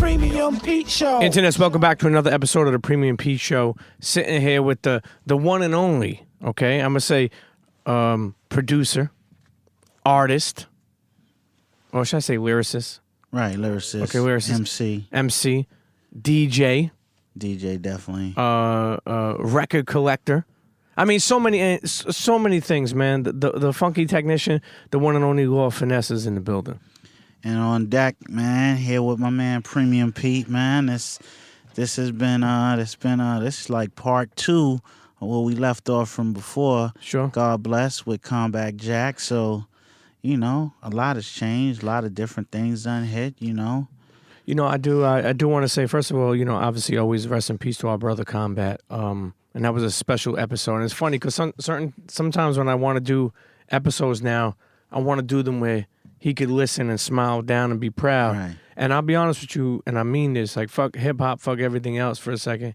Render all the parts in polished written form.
Premium Pete Show. Internets, welcome back to another episode of the Premium Pete Show. Sitting here with the one and only, okay? I'm going to say producer, artist, or should I say lyricist? Right, lyricist. Okay, lyricist. MC. DJ. DJ, definitely. Record collector. I mean, so many things, man. The funky technician, the one and only Law Finesse is in the building. And on deck, man, here with my man Premium Pete, man. This has been this is like part 2 of where we left off from before. Sure. God bless with Combat Jack. So, you know, a lot has changed, a lot of different things done hit, you know. You know, I do want to say, first of all, you know, obviously always rest in peace to our brother Combat. And that was a special episode. And it's funny because sometimes when I want to do episodes now, I want to do them where he could listen and smile down and be proud. Right. And I'll be honest with you, and I mean this, like fuck hip hop, fuck everything else for a second.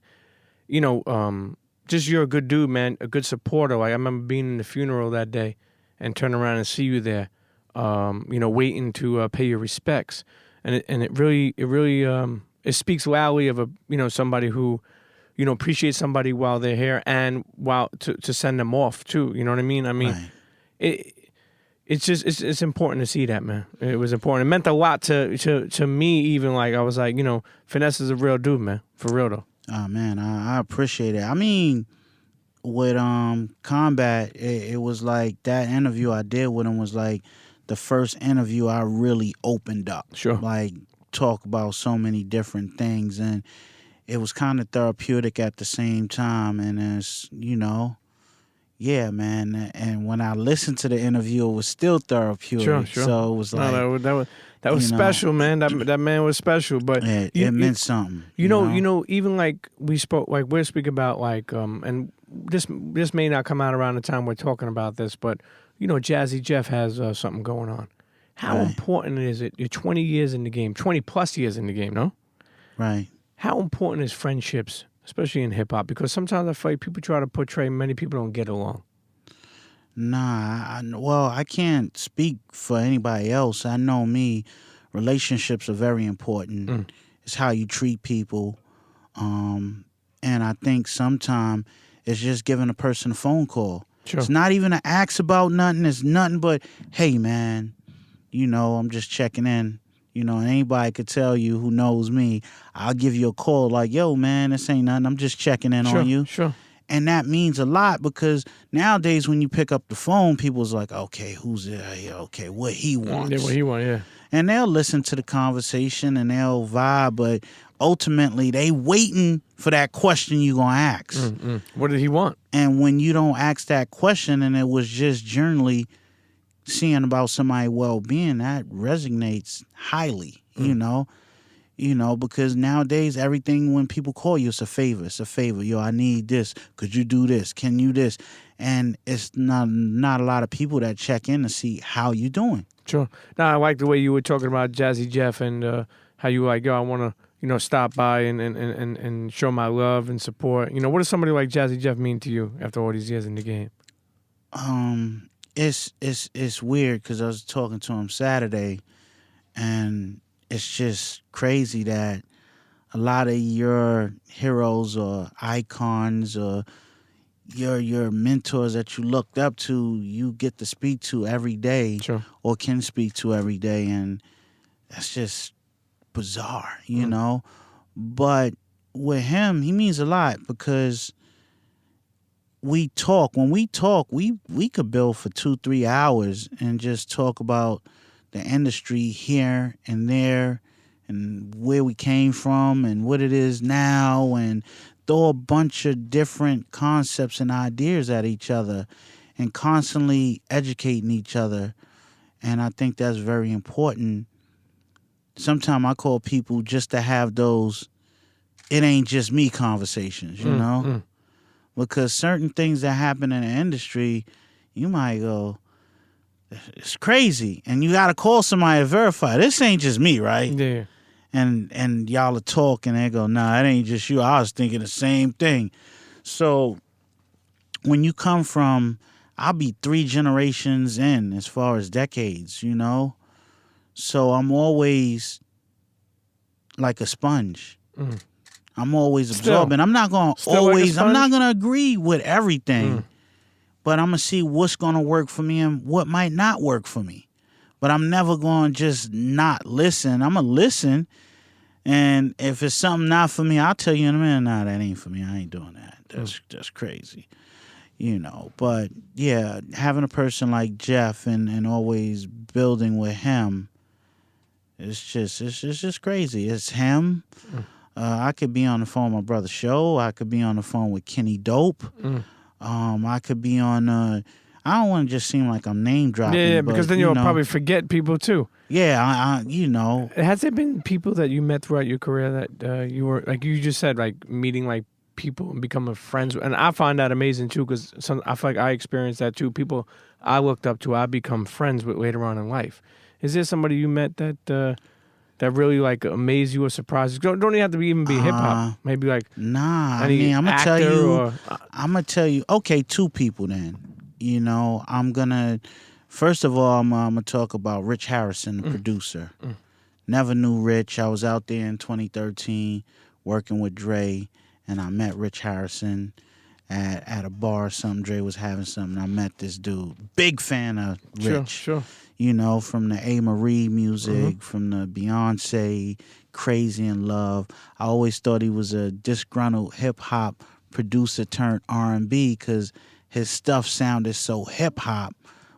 You know, just you're a good dude, man, a good supporter. Like I remember being in the funeral that day and turn around and see you there, you know, waiting to pay your respects. And it really it speaks loudly of somebody who, you know, appreciates somebody while they're here and while to send them off too. You know what I mean? I mean, right. It's just it's important to see that, man. It was important. It meant a lot to me. Even like I was like, you know, Finesse is a real dude, man. For real though. Oh man, I appreciate it. I mean, with Combat, it was like that interview I did with him was like the first interview I really opened up. Sure. Like talk about so many different things, and it was kind of therapeutic at the same time. And it's, you know, yeah, man. And when I listened to the interview, it was still therapeutic. Sure. So it was like that was special, man. That man was special. But it meant something. You know, even like we're speaking about like and this may not come out around the time we're talking about this, but you know, Jazzy Jeff has something going on. How important is it? You're 20 years in the game, 20 plus years in the game, no? Right. How important is friendships, especially in hip hop? Because sometimes I feel like people try to portray many people don't get along. Nah, I can't speak for anybody else. I know me, relationships are very important. It's how you treat people. And I think sometimes it's just giving a person a phone call. Sure. It's not even an ask about nothing. It's nothing but, hey, man, you know, I'm just checking in. You know, and anybody could tell you who knows me, I'll give you a call like, yo, man, this ain't nothing. I'm just checking in on you. Sure. And that means a lot because nowadays when you pick up the phone, people's like, okay, who's it? Okay, what he wants. Yeah, what he wants, yeah. And they'll listen to the conversation and they'll vibe, but ultimately they waiting for that question you going to ask. What did he want? And when you don't ask that question and it was just generally seeing about somebody's well-being, that resonates highly, you know, because nowadays everything when people call you, it's a favor. It's a favor. Yo, I need this. Could you do this? Can you this? And it's not a lot of people that check in to see how you doing. Sure. Now, I like the way you were talking about Jazzy Jeff and how you were like, yo, I want to, you know, stop by and show my love and support. You know, what does somebody like Jazzy Jeff mean to you after all these years in the game? It's weird because I was talking to him Saturday, and it's just crazy that a lot of your heroes or icons or your mentors that you looked up to, you get to speak to every day. Sure. Or can speak to every day, and that's just bizarre, you know? But with him, he means a lot because we talk. When we talk, we could build for 2-3 hours and just talk about the industry here and there and where we came from and what it is now and throw a bunch of different concepts and ideas at each other and constantly educating each other. And I think that's very important. Sometimes I call people just to have those it ain't just me conversations, you know? Because certain things that happen in the industry, you might go, it's crazy. And you got to call somebody to verify. This ain't just me, right? Yeah. And y'all are talking and they go, nah, it ain't just you. I was thinking the same thing. So when you come from, I'll be 3 generations in as far as decades, you know? So I'm always like a sponge. Mm. I'm always Still. absorbing. I'm not gonna Still like a always. I'm not sponge? gonna agree with everything, but I'm gonna see what's gonna work for me and what might not work for me. But I'm never gonna just not listen. I'm gonna listen, and if it's something not for me, I'll tell you in a minute. Nah, that ain't for me. I ain't doing that. That's crazy. But yeah, having a person like Jeff and always building with him, it's just crazy. It's him. I could be on the phone with my brother Show. I could be on the phone with Kenny Dope. I could be on. I don't want to just seem like I'm name dropping. Yeah, but, because then you'll probably forget people too. Yeah, Has there been people that you met throughout your career that you were, like you just said, like meeting like people and becoming friends with? And I find that amazing too, because I feel like I experienced that too. People I looked up to, I become friends with later on in life. Is there somebody you met that really like amazed you or surprised you? Don't even have to even be hip hop. Maybe like Nah, any I'm gonna actor tell you. or I'm gonna tell you. Okay, two people then. I'm gonna. First of all, I'm gonna talk about Rich Harrison, the producer. Never knew Rich. I was out there in 2013 working with Dre, and I met Rich Harrison at a bar or something. Dre was having something. I met this dude. Big fan of Rich. Sure. From the A. Marie music, from the Beyonce, Crazy in Love. I always thought he was a disgruntled hip-hop producer turned R&B because his stuff sounded so hip-hop,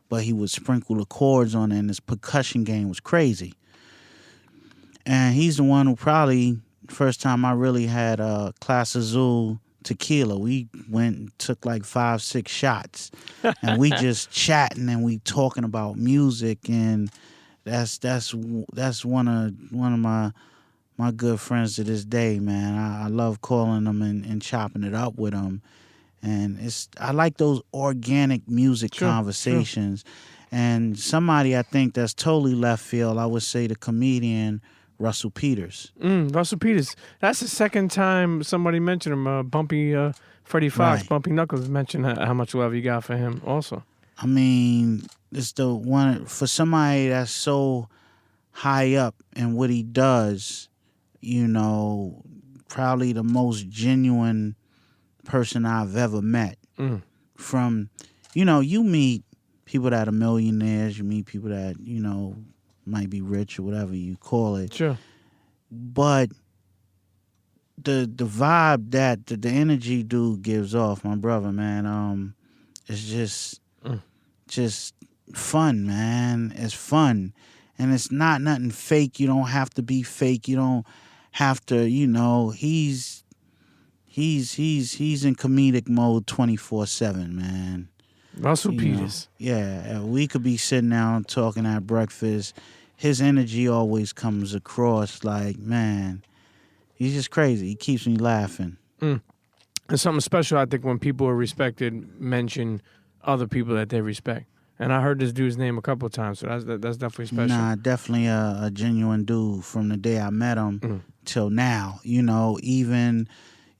but he would sprinkle the chords on it, and his percussion game was crazy. And he's the one who probably, first time I really had Class Azul tequila, we went and took like 5-6 shots, and we just chatting and we talking about music, and that's one of my good friends to this day, man. I love calling them and chopping it up with them, and I like those organic music conversations. And somebody I think that's totally left field, I would say the comedian Russell Peters. Russell Peters. That's the second time somebody mentioned him. Freddie Fox, Right. Bumpy Knuckles mentioned how much love you got for him also. I mean, it's the one for somebody that's so high up in what he does, probably the most genuine person I've ever met. From, you meet people that are millionaires, you meet people that, might be rich or whatever you call it. Sure. But the vibe that the energy dude gives off, my brother, man, it's just fun, man. It's fun. And it's not nothing fake. You don't have to be fake. You don't have to, he's in comedic mode 24/7, man. Russell Peters. Yeah, we could be sitting down talking at breakfast. His energy always comes across like, man, he's just crazy. He keeps me laughing. It's something special, I think, when people are respected mention other people that they respect. And I heard this dude's name a couple of times, so that's definitely special. Nah, definitely a genuine dude from the day I met him till now. Even...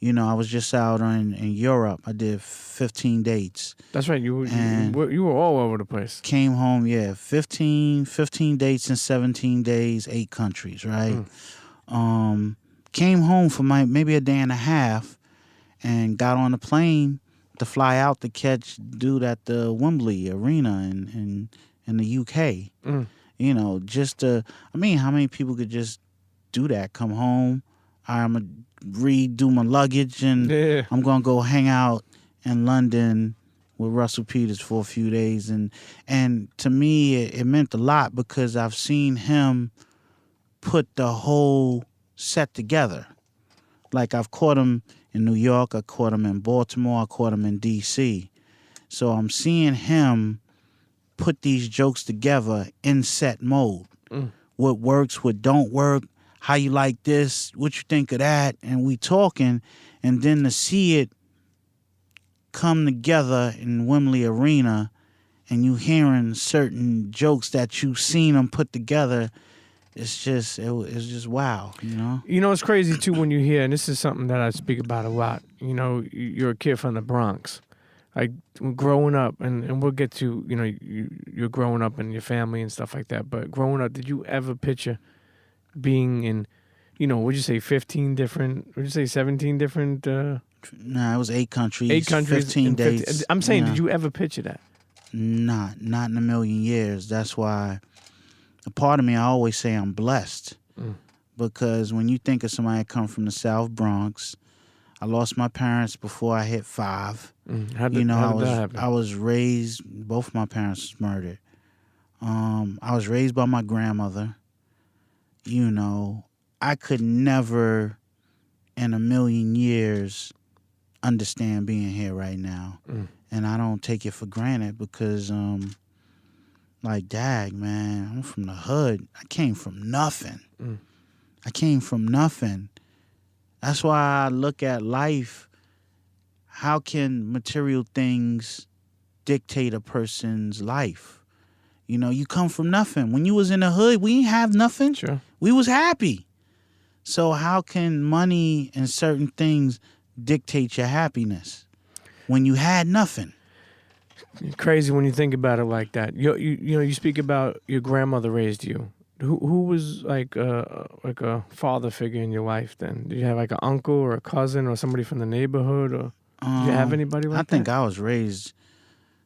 I was just out in Europe. I did 15 dates. That's right. You were all over the place. Came home, 15 dates in 17 days, 8 countries, right? Came home for maybe a day and a half and got on a plane to fly out to catch dude at the Wembley Arena in the UK. How many people could just do that? Come home, I'm going to redo my luggage, and I'm going to go hang out in London with Russell Peters for a few days. And to me, it meant a lot because I've seen him put the whole set together. Like, I've caught him in New York, I caught him in Baltimore, I caught him in D.C. So I'm seeing him put these jokes together in set mode. What works, what don't work, how you like this, what you think of that, and we talking, and then to see it come together in Wembley Arena, and you hearing certain jokes that you seen them put together, it's just wow, It's crazy too when you hear, and this is something that I speak about a lot. You're a kid from the Bronx, like growing up, and we'll get to you're growing up and your family and stuff like that. But growing up, did you ever picture being in Would you say 15 different? Would you say 17 different? Nah, it was 8 countries. 8 countries. 15 dates. I'm saying, Yeah. did you ever picture that? Not in a million years. That's why a part of me, I always say I'm blessed. Because when you think of somebody that come from the South Bronx, I lost my parents before I hit 5. How did that happen? I was raised, both my parents was murdered. I was raised by my grandmother. I could never in a million years understand being here right now. And I don't take it for granted because, dag, man, I'm from the hood. I came from nothing. That's why I look at life. How can material things dictate a person's life? You come from nothing. When you was in the hood, we didn't have nothing. Sure. We was happy. So how can money and certain things dictate your happiness when you had nothing? Crazy when you think about it like that. You speak about your grandmother raised you. Who was like a father figure in your life then? Did you have like an uncle or a cousin or somebody from the neighborhood, or did you have anybody like that? I think I was raised.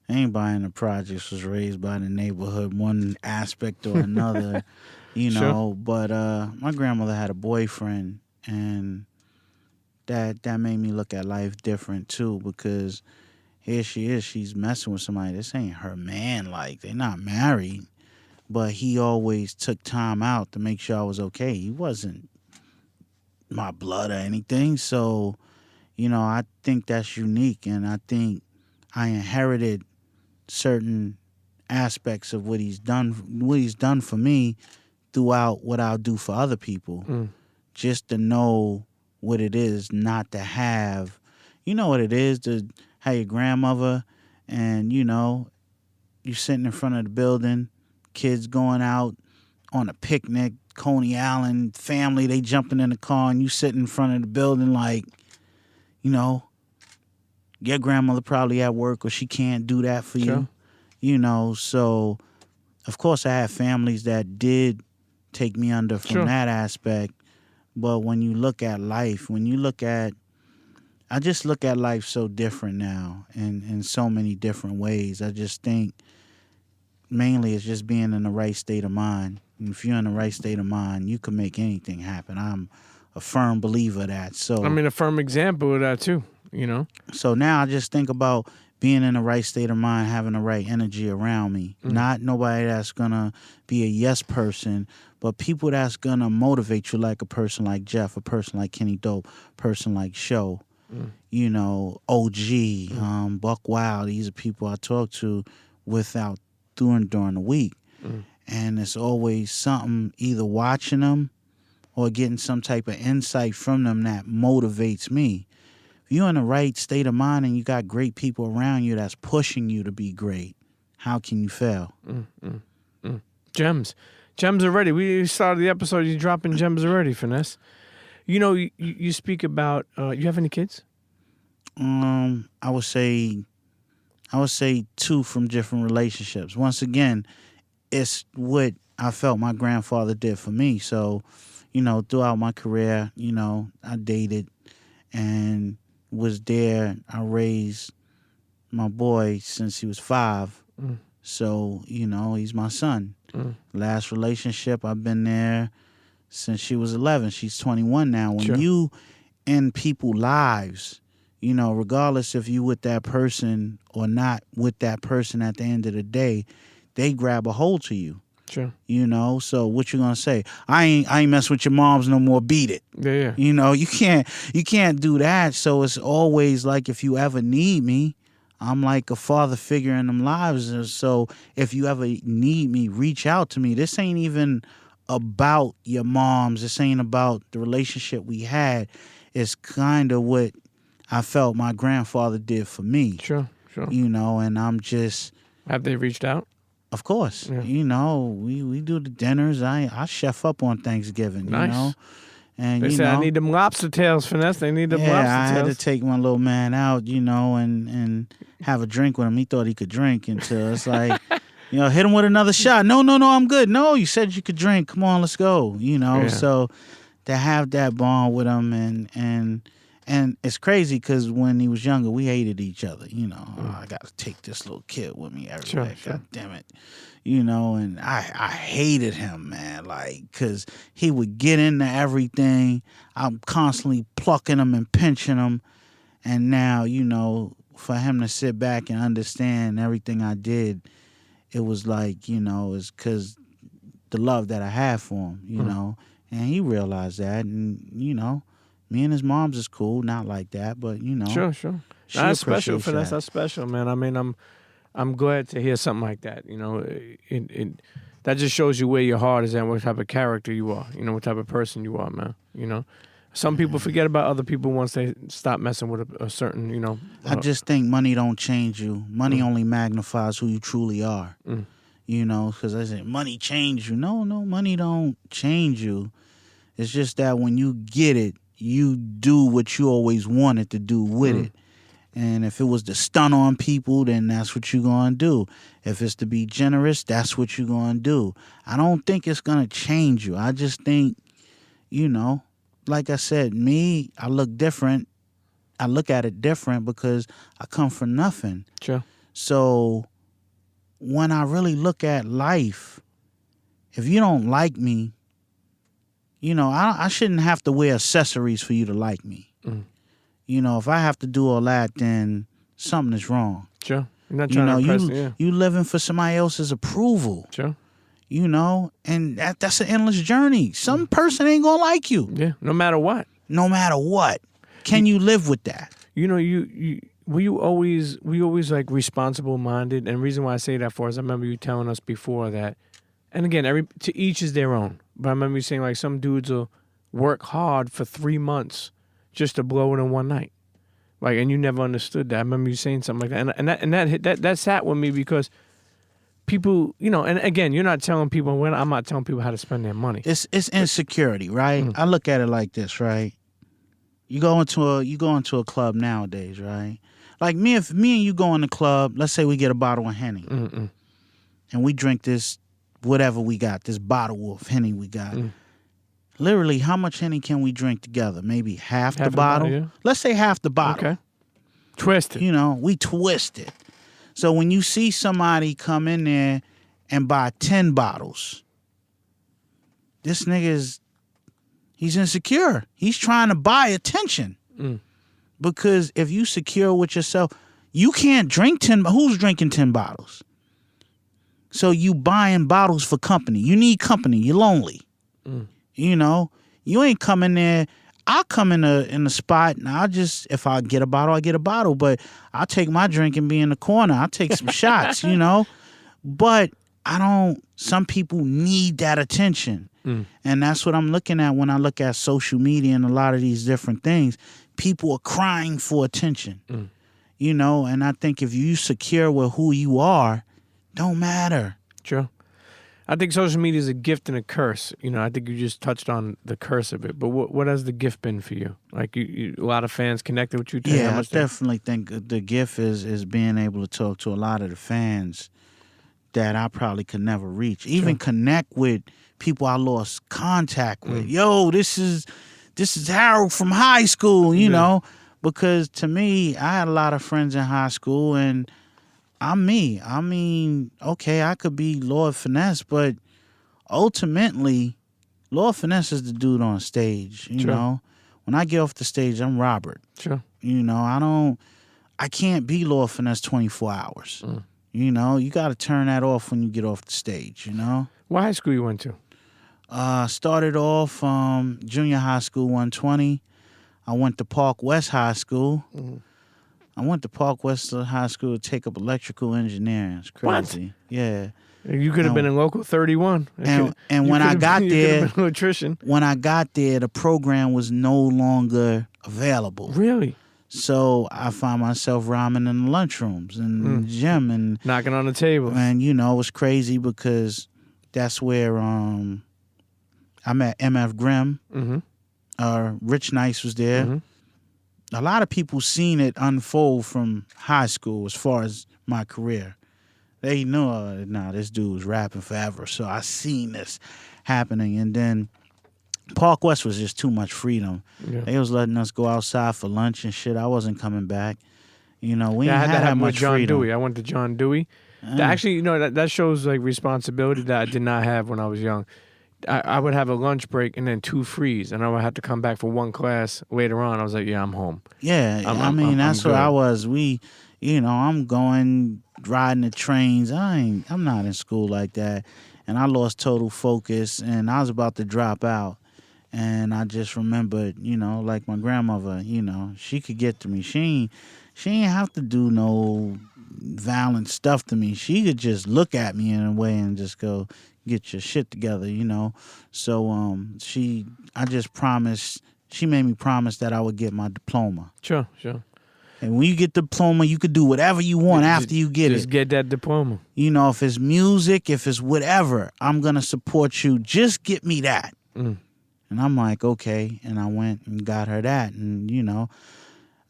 Anybody in the projects was raised by the neighborhood, one aspect or another, Sure. But my grandmother had a boyfriend, and that made me look at life different too, because here she is, she's messing with somebody. This ain't her man. Like, they're not married, but he always took time out to make sure I was okay. He wasn't my blood or anything, so I think that's unique, and I think I inherited certain aspects of what he's done for me throughout what I'll do for other people. Just to know what it is not to have, what it is to have your grandmother, and you sitting in front of the building, kids going out on a picnic, Coney Island family, they jumping in the car, and you sitting in front of the building like, your grandmother probably at work, or she can't do that for Sure. you. So of course I have families that did take me under from Sure. that aspect. But when you look at life, I just look at life so different now, in so many different ways. I just think mainly it's just being in the right state of mind. And if you're in the right state of mind, you can make anything happen. I'm a firm believer of that. So a firm example of that too. So now I just think about being in the right state of mind, having the right energy around me. Not nobody that's going to be a yes person, but people that's going to motivate you, like a person like Jeff, a person like Kenny Dope, a person like Show, OG, Buck Wild. These are people I talk to during the week. And it's always something, either watching them or getting some type of insight from them that motivates me. If you're in the right state of mind and you got great people around you that's pushing you to be great, how can you fail? Gems already. We started the episode. You're dropping gems already, Finesse. You speak about. You have any kids? I would say 2 from different relationships. Once again, it's what I felt my grandfather did for me. So, throughout my career, I dated and was there. I raised my boy since he was 5. So, he's my son. Last relationship, I've been there since she was 11. She's 21 now. When you in people's lives, regardless if you with that person or not with that person, at the end of the day, they grab a hold to you. Sure. So what you gonna say? I ain't mess with your moms no more. Beat it. Yeah. You can't do that. So it's always like, if you ever need me, I'm like a father figure in them lives. So if you ever need me, reach out to me. This ain't even about your moms. This ain't about the relationship we had. It's kind of what I felt my grandfather did for me. Sure. And I'm just. Have they reached out? Of course. Yeah. We do the dinners. I chef up on Thanksgiving, Nice. And They say, I need them lobster tails, Finesse. They need them lobster tails. I had to take my little man out, and have a drink with him. He thought he could drink until it's like, hit him with another shot. No, I'm good. No, you said you could drink. Come on, let's go. Yeah. So to have that bond with him, and it's crazy because when he was younger, we hated each other. You know, I got to take this little kid with me everywhere. Sure. God damn it. You know, and I hated him, man, like, because he would get into everything. I'm constantly plucking him and pinching him. And now, you know, for him to sit back and understand everything I did, it was like, you know, it's because the love that I have for him, you know, and he realized that. And, you know, me and his mom's is cool, not like that, but, you know. Sure. She That's special, appreciates Finesse. that. That's special, man. I mean, I'm glad to hear something like that. You know, that just shows you where your heart is and what type of character you are. You know, what type of person you are, man. You know, some people forget about other people once they stop messing with a certain, you know. I just think money don't change you. Money only magnifies who you truly are. You know, because I say money change you. No, money don't change you. It's just that when you get it, you do what you always wanted to do with it. And if it was to stun on people, then that's what you're going to do. If it's to be generous, that's what you're going to do. I don't think it's going to change you. I just think, you know, like I said, me, I look different. I look at it different because I come from nothing. Sure. So when I really look at life, if you don't like me, you know, I shouldn't have to wear accessories for you to like me. You know, if I have to do all that, then something is wrong. Sure. You're not trying to impress, you living for somebody else's approval. Sure. You know, and that's an endless journey. Some person ain't gonna like you. Yeah. No matter what. No matter what. Can you live with that? You know, were you always like responsible minded? And the reason why I say that for is I remember you telling us before that, and again, to each is their own. But I remember you saying like some dudes will work hard for 3 months just to blow it in one night. Like, and you never understood that. I remember you saying something like that. And that sat with me because people, you know, and again, you're not telling people I'm not telling people how to spend their money. It's insecurity, right? I look at it like this, right? You go into a club nowadays, right? Like if me and you go in the club, let's say we get a bottle of Henny. And we drink this whatever we got, this bottle of Henny we got. Literally, how much Henny can we drink together? Maybe half the bottle? Yeah. Let's say half the bottle. Okay. Twist it. You know, we twist it. So when you see somebody come in there and buy 10 bottles, this nigga's, he's insecure. He's trying to buy attention. Because if you secure with yourself, you can't drink 10. Who's drinking 10 bottles? So you buying bottles for company. You need company. You're lonely. You know, you ain't coming there. I'll come in the spot and I'll just, if I get a bottle, I get a bottle. But I'll take my drink and be in the corner. I'll take some shots, you know. But some people need that attention. And that's what I'm looking at when I look at social media and a lot of these different things. People are crying for attention. You know, and I think if you secure with who you are, don't matter. Sure. I think social media is a gift and a curse. You know, I think you just touched on the curse of it. But what has the gift been for you? Like a lot of fans connected with you. Yeah, I definitely think the gift is being able to talk to a lot of the fans that I probably could never reach. Even connect with people I lost contact with. Yo, this is Harold from high school, you know. Because to me, I had a lot of friends in high school and I'm me. I mean, okay, I could be Lord Finesse, but ultimately, Lord Finesse is the dude on stage, you know. When I get off the stage, I'm Robert. Sure. You know, I can't be Lord Finesse 24 hours. You know, you got to turn that off when you get off the stage, you know. What high school you went to? Started off junior high school 120. I went to Park West High School. I went to Park West High School to take up electrical engineering. It's crazy. What? Yeah. You could have been in local 31. And when I got there, an electrician. When I got there, the program was no longer available. Really? So I found myself rhyming in the lunchrooms and the gym and knocking on the table. And you know, it was crazy because that's where I met MF Grimm. Rich Nice was there. A lot of people seen it unfold from high school as far as my career. They knew, this dude was rapping forever. So I seen this happening. And then Park West was just too much freedom. Yeah. They was letting us go outside for lunch and shit. I wasn't coming back. You know, we Yeah, I ain't had had that that happen with much John freedom. Dewey. I went to John Dewey. Actually, you know, that shows like responsibility that I did not have when I was young. I would have a lunch break and then 2 frees, and I would have to come back for 1 class later on. I was like, yeah, I'm home. Yeah, that's what I was. I'm going riding the trains. I'm not in school like that, and I lost total focus, and I was about to drop out, and I just remembered, like my grandmother, she could get to me. She ain't have to do no violent stuff to me. She could just look at me in a way and just go, "Get your shit together," So I just promised. She made me promise that I would get my diploma. Sure. And when you get the diploma, you could do whatever you want after you get it. Just get that diploma. If it's music, if it's whatever, I'm going to support you. Just get me that. And I'm like, okay. And I went and got her that. And,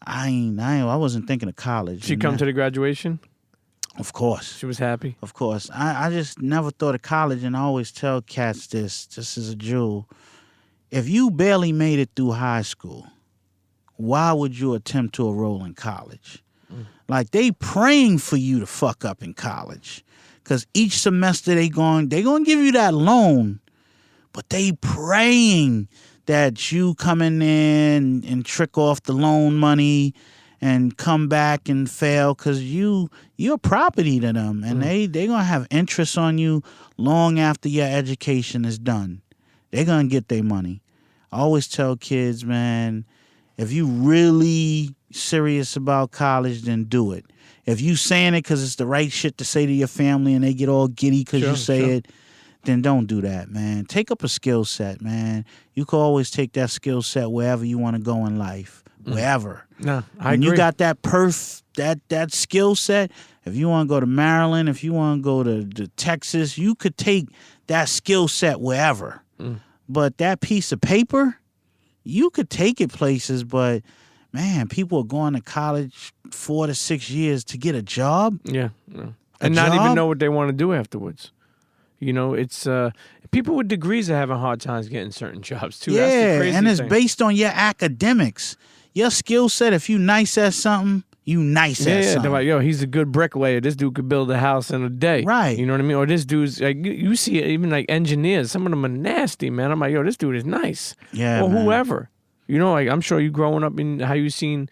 I wasn't thinking of college. She come to the graduation? Of course. She was happy? Of course. I just never thought of college, and I always tell cats this, just as a jewel. If you barely made it through high school, why would you attempt to enroll in college? Like, they praying for you to fuck up in college. Because each semester they going to give you that loan, but they praying that you come in there and trick off the loan money and come back and fail, because you're property to them, and they going to have interest on you long after your education is done. They're going to get their money. I always tell kids, man, if you really serious about college, then do it. If you saying it because it's the right shit to say to your family and they get all giddy because you say it, then don't do that, man. Take up a skill set, man. You can always take that skill set wherever you want to go in life, wherever. No, I when agree. you got that that skill set, if you want to go to Maryland, if you want to go to Texas, you could take that skill set wherever. But that piece of paper, you could take it places, but man, people are going to college 4 to 6 years to get a job. Yeah. And not even know what they want to do afterwards. It's people with degrees are having hard times getting certain jobs too. Yeah, that's the crazy and it's thing. based on your academics. Your skill set, if you nice at something, you nice at something. They're like, yo, he's a good bricklayer. This dude could build a house in a day. Right. You know what I mean? Or this dude's like, you see it, even like engineers. Some of them are nasty, man. I'm like, yo, this dude is nice. Yeah, or man. whoever. Like I'm sure you growing up in how you seen.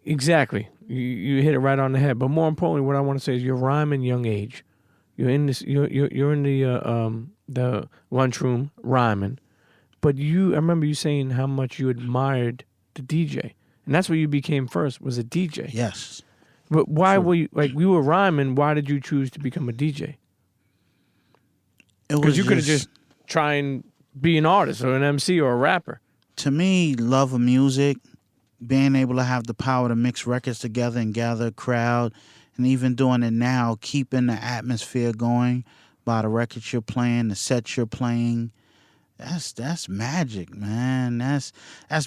Exactly. You hit it right on the head. But more importantly, what I want to say is you're rhyming young age. You're in this. You're in the lunchroom rhyming. But I remember you saying how much you admired the DJ. And that's what you became first, was a DJ. Yes. But why were you, like, we were rhyming, why did you choose to become a DJ? Because you could have just tried and be an artist or an MC or a rapper. To me, love of music, being able to have the power to mix records together and gather a crowd, and even doing it now, keeping the atmosphere going by the records you're playing, the sets you're playing, that's magic, man. That's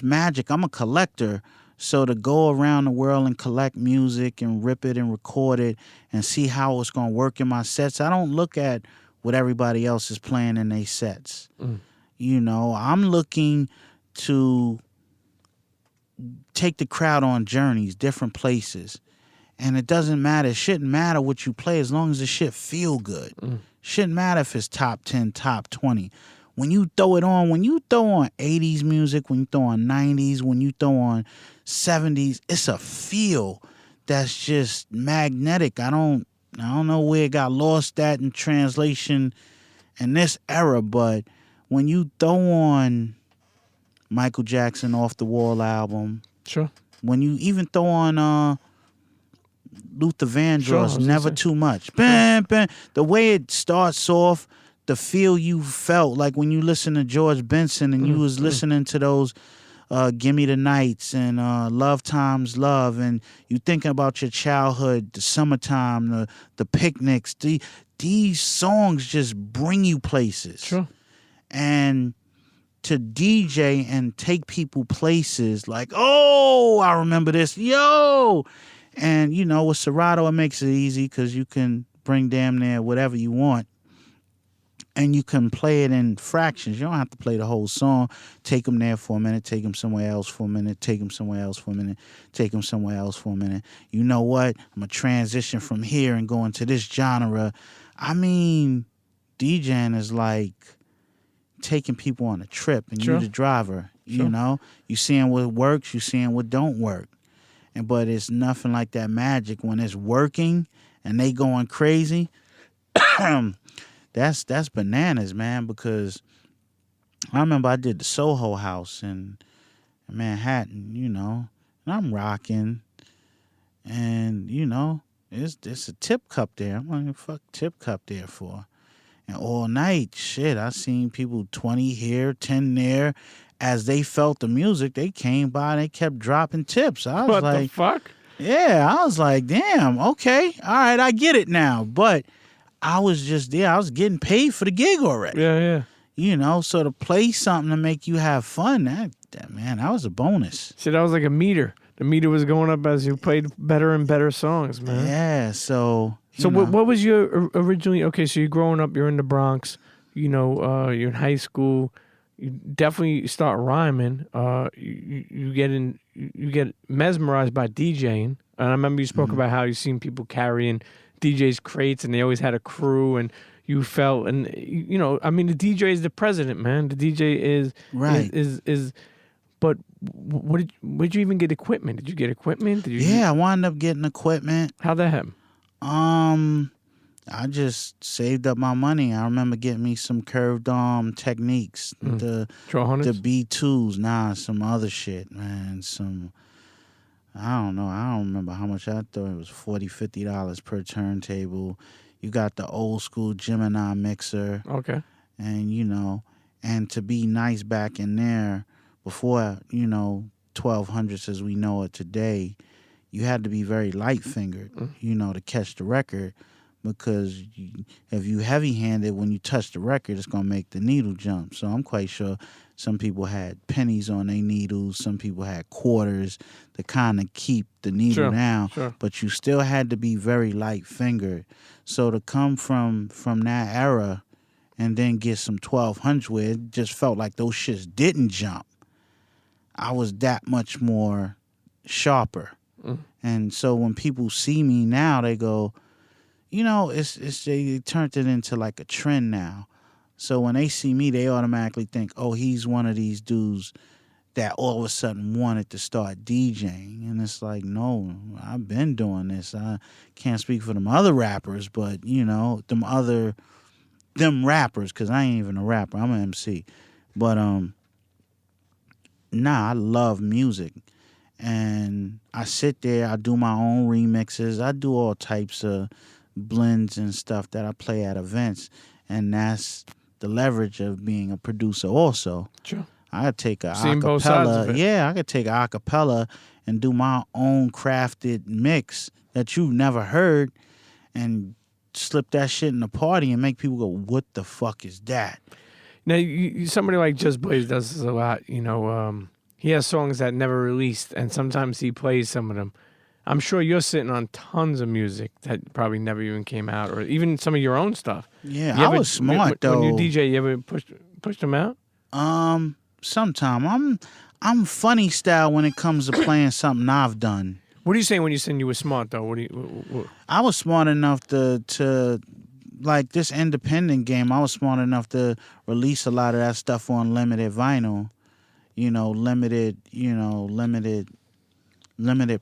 magic. I'm a collector. So to go around the world and collect music and rip it and record it and see how it's going to work in my sets, I don't look at what everybody else is playing in their sets. I'm looking to take the crowd on journeys, different places. And it doesn't matter. It shouldn't matter what you play as long as the shit feel good. Shouldn't matter if it's top 10, top 20. When you throw it on, when you throw on 80s music, when you throw on 90s, when you throw on 70s, it's a feel that's just magnetic. I don't know where it got lost at in translation in this era, but when you throw on Michael Jackson Off the Wall album, Sure. when you even throw on Luther Vandross, Never Too Much, bam, bam, the way it starts off, the feel you felt like when you listen to George Benson and you was listening to those Gimme the Nights and Love Times Love, and you thinking about your childhood, the summertime, the picnics. These songs just bring you places. Sure. And to DJ and take people places like, oh, I remember this, yo. And, with Serato, it makes it easy because you can bring damn near whatever you want. And you can play it in fractions. You don't have to play the whole song. Take them there for a minute. Take them somewhere else for a minute. Take them somewhere else for a minute. Take them somewhere else for a minute. You know what? I'm going to transition from here and go into this genre. I mean, DJing is like taking people on a trip, and Sure. you're the driver. Sure. You know? You seeing what works. You seeing what don't work. But it's nothing like that magic when it's working and they going crazy. That's bananas, man, because I remember I did the Soho House in Manhattan, you know, and I'm rocking, and, you know, it's a tip cup there. I'm like, fuck tip cup there for? And all night, shit, I seen people 20 here, 10 there. As they felt the music, they came by and they kept dropping tips. I was What like, the fuck? yeah, I was like, damn, okay, all right, I get it now. But I was just there. I was getting paid for the gig already. Yeah, yeah. You know, so to play something to make you have fun, that was a bonus. See, that was like a meter. The meter was going up as you played better and better songs, man. Yeah, so... So what was your originally... Okay, so you're growing up, you're in the Bronx, you know, you're in high school, you definitely start rhyming, you get mesmerized by DJing, and I remember you spoke about how you seen people carrying DJs crates, and they always had a crew, and you felt, and you know, I mean, the DJ is the president, man. The DJ is right. Is but where'd you even get equipment? Did you get equipment? I wound up getting equipment. How'd that happen? I just saved up my money. I remember getting me some curved techniques, the B2s, some other shit, man. I don't know. I don't remember how much. I thought it was $40-$50 per turntable. You got the old school Gemini mixer. Okay. And, you know, and to be nice back in there before, you know, 1200s as we know it today, you had to be very light-fingered, you know, to catch the record, because if you heavy-handed when you touch the record, it's going to make the needle jump. So I'm quite sure some people had pennies on their needles, some people had quarters to kind of keep the needle down, but you still had to be very light-fingered. So to come from that era and then get some 1200 where it just felt like those shits didn't jump, I was that much more sharper. And so when people see me now, they go, you know, they turned it into like a trend now. So when they see me, they automatically think, oh, he's one of these dudes that all of a sudden wanted to start DJing. And it's like, no, I've been doing this. I can't speak for them other rappers, but, you know, them rappers, because I ain't even a rapper. I'm an MC. But, I love music. And I sit there, I do my own remixes, I do all types of blends and stuff that I play at events, and that's the leverage of being a producer also. Sure. I could take a both sides of acapella, it. I could take a acapella and do my own crafted mix that you've never heard and slip that shit in the party and make people go, what the fuck is that? Now, somebody like Just Blaze does this a lot, you know, he has songs that never released, and sometimes he plays some of them. I'm sure you're sitting on tons of music that probably never even came out, or even some of your own stuff. Yeah, I was smart though. When you DJ, you ever pushed them out? Sometime. I'm funny style when it comes to playing something I've done. What are you saying when you saying you were smart though? What? I was smart enough to like this independent game. I was smart enough to release a lot of that stuff on limited vinyl. You know, limited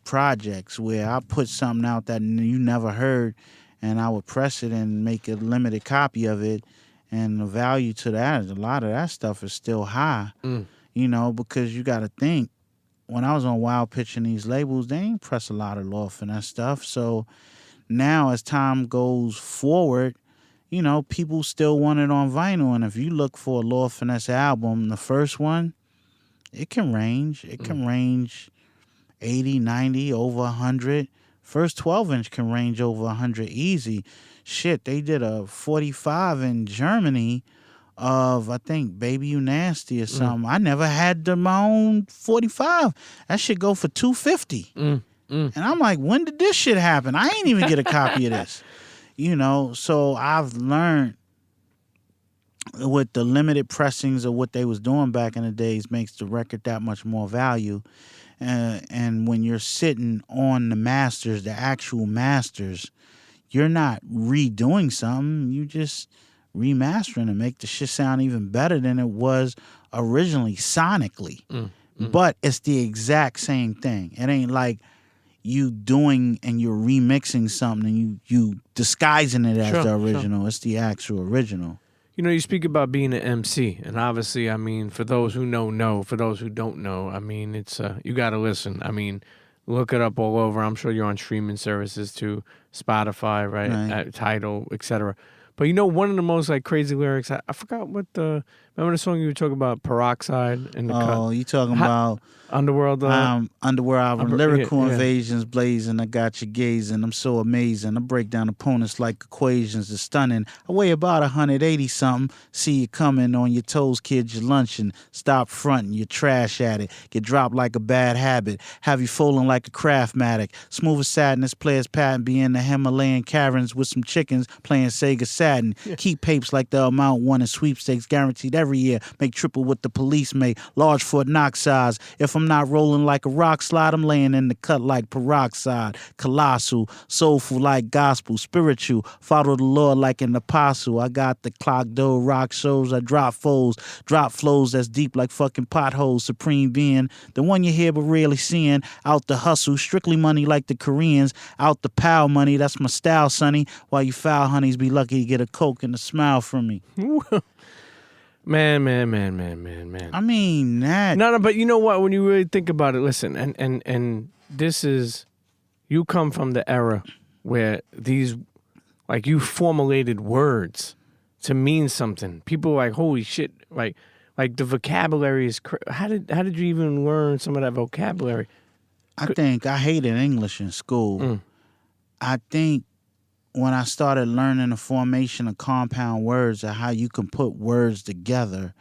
projects where I put something out that you never heard, and I would press it and make a limited copy of it, and the value to that, a lot of that stuff is still high, you know, because you got to think, when I was on Wild Pitch and these labels, they ain't press a lot of Lord Finesse stuff, so now as time goes forward, you know, people still want it on vinyl, and if you look for a Lord Finesse album, the first one, it can range. It can range 80, 90, over 100. First 12-inch can range over 100 easy. Shit, they did a 45 in Germany of, I think, Baby You Nasty or something. I never had my own 45. That shit go for $250. And I'm like, when did this shit happen? I ain't even get a copy of this. You know, so I've learned with the limited pressings of what they was doing back in the days makes the record that much more value. And when you're sitting on the masters, the actual masters, you're not redoing something. You just remastering and make the shit sound even better than it was originally sonically. But it's the exact same thing. It ain't like you doing and you're remixing something and you disguising it as the original. It's the actual original. You know, you speak about being an MC, and obviously, I mean, for those who know. For those who don't know, I mean, it's you got to listen. I mean, look it up all over. I'm sure you're on streaming services too, Spotify, right. Tidal, etc. But you know, one of the most like crazy lyrics, I forgot what remember the song you were talking about, Peroxide in the cut? Oh, you talking about Underworld? Underworld lyrical invasions blazing. I got you gazing. I'm so amazing. I break down opponents like equations. It's stunning. I weigh about 180 something. See you coming on your toes, kid. You're lunching. Stop fronting. You're trash at it. Get dropped like a bad habit. Have you folding like a Craftmatic. Smooth as sadness. Players patent. Be in the Himalayan caverns with some chickens playing Sega Saturn. Keep papes like the amount won in sweepstakes guaranteed every year. Make triple what the police make. Large Fort Knox size. If I'm not rolling like a rock slide, I'm laying in the cut like peroxide. Colossal, soulful like gospel, spiritual. Follow the Lord like an apostle. I got the clock dough, rock shows. I drop foes, drop flows that's deep like fucking potholes. Supreme being, the one you hear but rarely seeing. Out the hustle, strictly money like the Koreans. Out the pow money, that's my style, sonny. While you foul honeys be lucky to get a Coke and a smile from me. Man. I mean that. No, but you know what? When you really think about it, listen, and this is, you come from the era where these, like, you formulated words to mean something. People are like, holy shit, like the vocabulary is. How did you even learn some of that vocabulary? I think I hated English in school. I think when I started learning the formation of compound words and how you can put words together,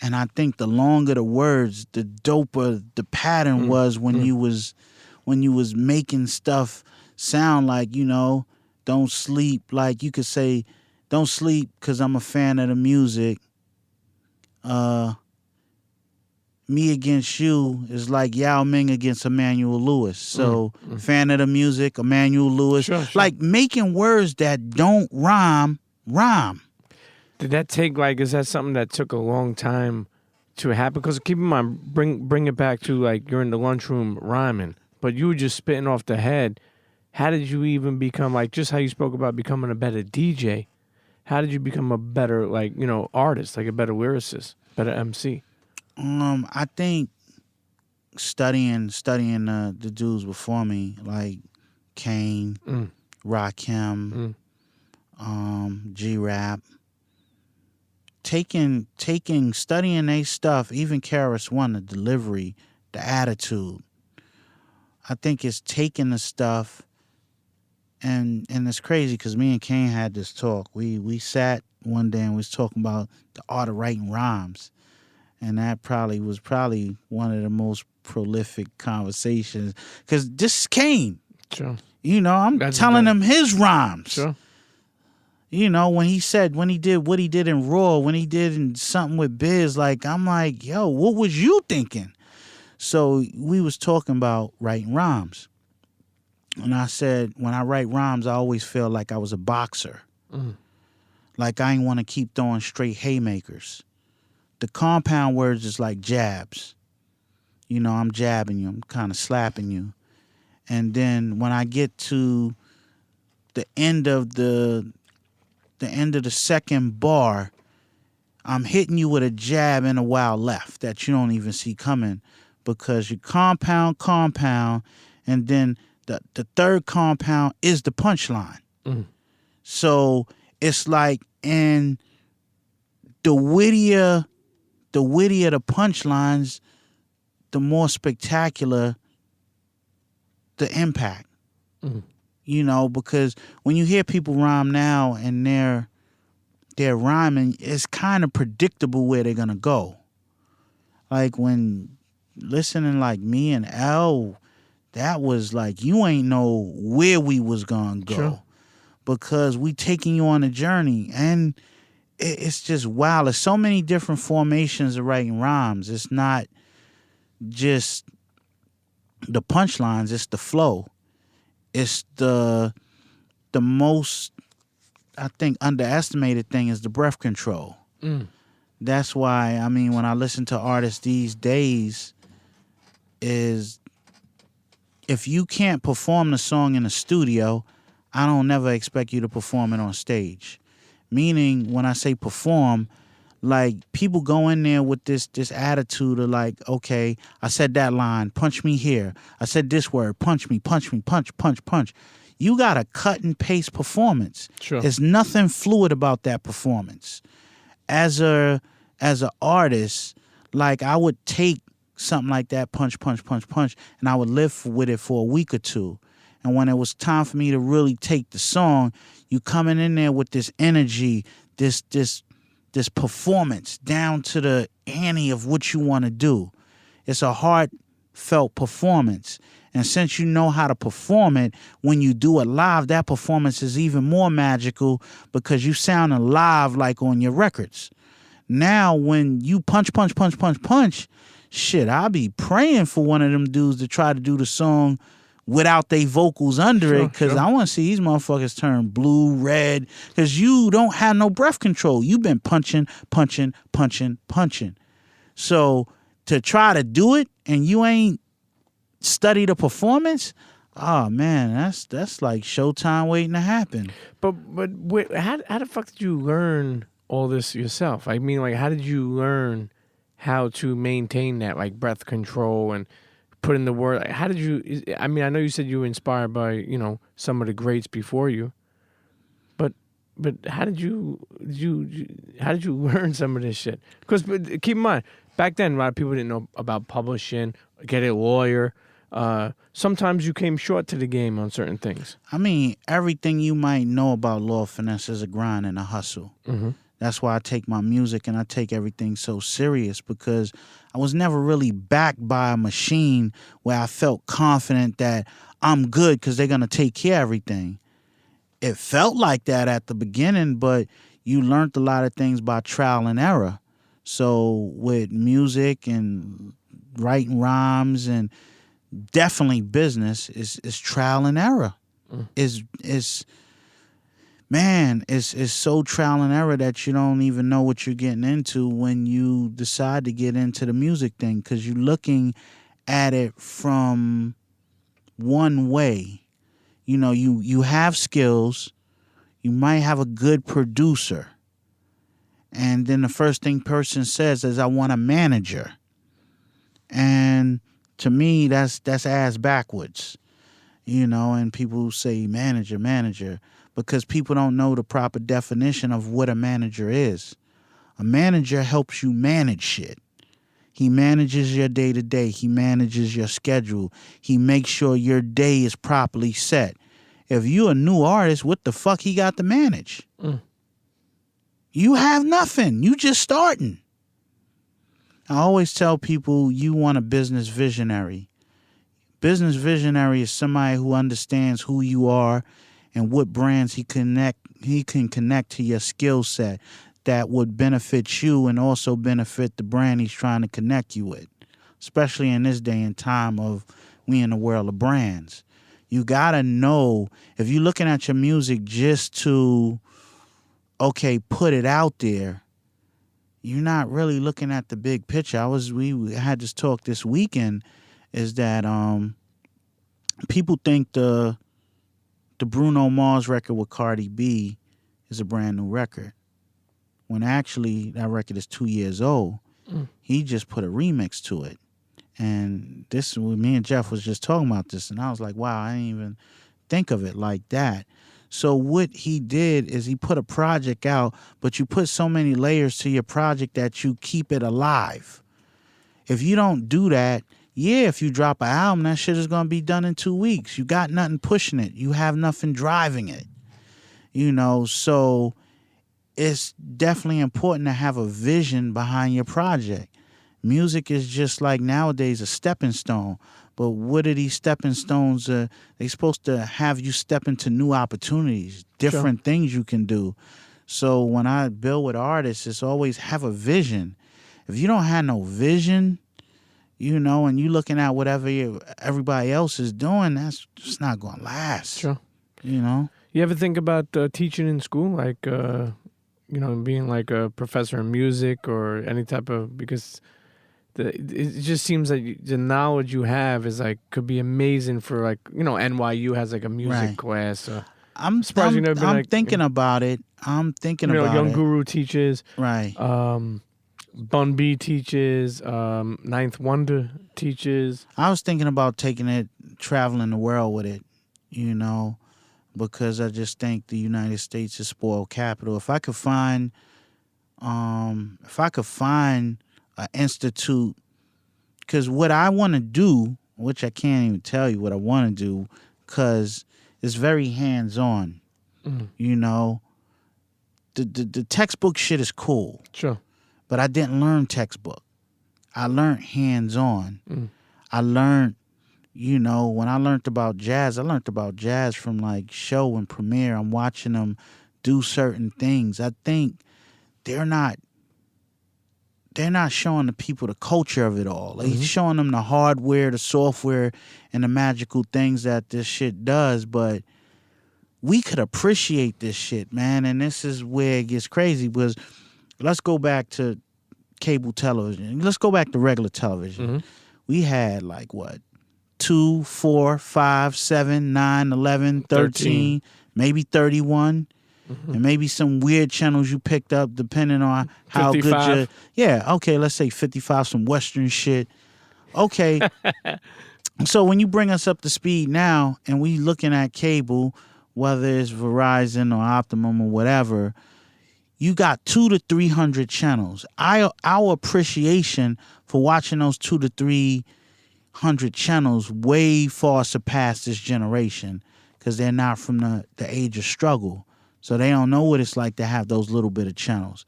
and I think the longer the words, the doper the pattern was when you was making stuff sound like, you know, don't sleep. Like you could say, don't sleep because I'm a fan of the music. Me against you is like Yao Ming against Emmanuel Lewis. So, fan of the music, Emmanuel Lewis. Sure. Like making words that don't rhyme. Did that take, like, is that something that took a long time to happen? Because keep in mind, bring it back to, like, you're in the lunchroom rhyming, but you were just spitting off the head. How did you even become, like, just how you spoke about becoming a better DJ? How did you become a better, like, you know, artist, like a better lyricist, better MC? I think studying the dudes before me, like Kane, Rakim, G-Rap, studying their stuff, even KRS-One, the delivery, the attitude. I think it's taking the stuff, and it's crazy because me and Kane had this talk. We sat one day and we was talking about the art of writing rhymes. And that was one of the most prolific conversations. Because this came. Sure. You know, I'm telling him his rhymes. Sure. You know, when he did what he did in Raw, when he did in something with Biz, like, I'm like, yo, what was you thinking? So we was talking about writing rhymes. And I said, when I write rhymes, I always feel like I was a boxer. Like I ain't want to keep throwing straight haymakers. The compound words is like jabs. You know, I'm jabbing you. I'm kind of slapping you. And then when I get to the end of the second bar, I'm hitting you with a jab and a wild left that you don't even see coming because you compound, and then the third compound is the punchline. So it's like, and the wittier the punchlines, the more spectacular the impact. You know, because when you hear people rhyme now and they're rhyming, it's kind of predictable where they're gonna go. Like when listening like me and L, that was like you ain't know where we was gonna go. Sure. Because we taking you on a journey, and it's just wow. There's so many different formations of writing rhymes. It's not just the punchlines, it's the flow. It's the most, I think, underestimated thing is the breath control. That's why, I mean, when I listen to artists these days, is if you can't perform the song in the studio, I don't never expect you to perform it on stage. Meaning, when I say perform, like people go in there with this attitude of like, okay, I said that line, punch me here. I said this word, punch me, punch, punch. You got a cut and paste performance. Sure. There's nothing fluid about that performance. As a artist, like I would take something like that, punch, and I would live with it for a week or two. And when it was time for me to really take the song, you coming in there with this energy, this performance down to the ante of what you want to do. It's a heartfelt performance. And since you know how to perform it, when you do it live, that performance is even more magical because you sound alive like on your records. Now, when you punch, shit, I'll be praying for one of them dudes to try to do the song without they vocals under it, because I want to see these motherfuckers turn blue, red, because you don't have no breath control. You've been punching. So to try to do it and you ain't study the performance, oh man, that's like Showtime waiting to happen. But wait, how the fuck did you learn all this yourself? I mean, like, how did you learn how to maintain that, like, breath control and put in the word? Like, how did you? I mean, I know you said you were inspired by, you know, some of the greats before you, but how did you learn some of this shit? Because keep in mind, back then a lot of people didn't know about publishing, get a lawyer. Sometimes you came short to the game on certain things. I mean, everything you might know about law finesse is a grind and a hustle. Mm-hmm. That's why I take my music and I take everything so serious, because I was never really backed by a machine where I felt confident that I'm good because they're going to take care of everything. It felt like that at the beginning, but you learned a lot of things by trial and error. So with music and writing rhymes and definitely business is trial and error. It's so trial and error that you don't even know what you're getting into when you decide to get into the music thing, because you're looking at it from one way. You know, you have skills, you might have a good producer, and then the first thing person says is, I want a manager. And to me, that's ass backwards, you know, and people say manager, because people don't know the proper definition of what a manager is. A manager helps you manage shit. He manages your day-to-day. He manages your schedule. He makes sure your day is properly set. If you a new artist, what the fuck he got to manage? You have nothing. You just starting. I always tell people, you want a business visionary. Business visionary is somebody who understands who you are and what brands he can connect to your skill set that would benefit you and also benefit the brand he's trying to connect you with. Especially in this day and time of we in the world of brands. You gotta know, if you're looking at your music just to, okay, put it out there, you're not really looking at the big picture. We had this talk this weekend, is that people think the Bruno Mars record with Cardi B is a brand new record, when actually that record is 2 years old. He just put a remix to it. And me and Jeff was just talking about this, and I was like, wow, I didn't even think of it like that. So what he did is he put a project out, but you put so many layers to your project that you keep it alive. If you don't do that, if you drop an album, that shit is going to be done in 2 weeks. You got nothing pushing it. You have nothing driving it. You know, so it's definitely important to have a vision behind your project. Music is just like nowadays a stepping stone. But what are these stepping stones? They're supposed to have you step into new opportunities, different things you can do. So when I build with artists, it's always have a vision. If you don't have no vision, and you looking at whatever everybody else is doing, that's just not going to last. Sure. You ever think about teaching in school, like being like a professor in music or any type of, because it just seems like the knowledge you have is like could be amazing for like NYU has like a music Right. class. I'm surprised you never been like thinking about it. I'm thinking about Young it. Guru teaches. Right. Bun B teaches. Ninth Wonder teaches. I was thinking about taking it, traveling the world with it, because I just think the United States is spoiled capital. If I could find an institute, because what I want to do, which I can't even tell you what I want to do, because it's very hands-on. The textbook shit is cool. Sure. But I didn't learn textbook. I learned hands-on. I learned, when I learned about jazz from like show and premiere. I'm watching them do certain things. I think they're not showing the people the culture of it all. Like, showing them the hardware, the software, and the magical things that this shit does. But we could appreciate this shit, man. And this is where it gets crazy, because let's go back to cable television. Let's go back to regular television. We had like what? 2, 4, 5, 7, 9, 11, 13, maybe 31. And maybe some weird channels you picked up depending on how 55. good you... Yeah, okay, let's say 55, some Western shit. Okay. So when you bring us up to speed now and we looking at cable, whether it's Verizon or Optimum or whatever, you got 200 to 300 channels. Our appreciation for watching those 200 to 300 channels way far surpass this generation, because they're not from the age of struggle. So they don't know what it's like to have those little bit of channels.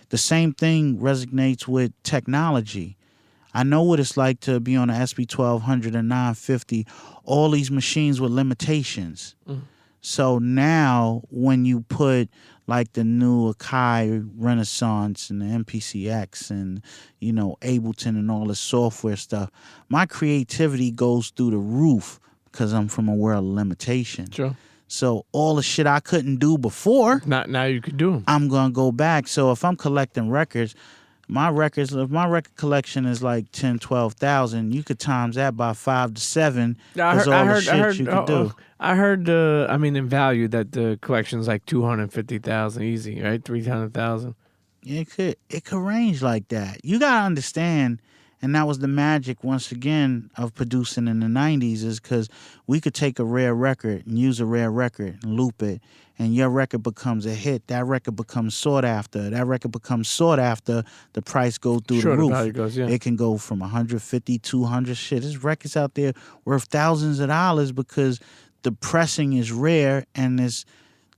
The same thing resonates with technology. I know what it's like to be on an SB1200 and 950, all these machines with limitations. So now when you put like the new Akai Renaissance and the MPCX and, Ableton and all this software stuff, my creativity goes through the roof because I'm from a world of limitation. Sure. So all the shit I couldn't do before, now you could do them. I'm going to go back. So if I'm collecting records, if my record collection is like 10, 12,000, you could times that by 5 to 7. I heard you could do. I heard, in value that the collection's like 250,000 easy, right? 300,000. It could range like that. You got to understand, and that was the magic, once again, of producing in the 90s, is because we could take a rare record and use a rare record and loop it, and your record becomes a hit. That record becomes sought after. That record becomes sought after. The price goes through the roof. The value goes, yeah. It can go from 150, 200, shit. There's records out there worth thousands of dollars because the pressing is rare and it's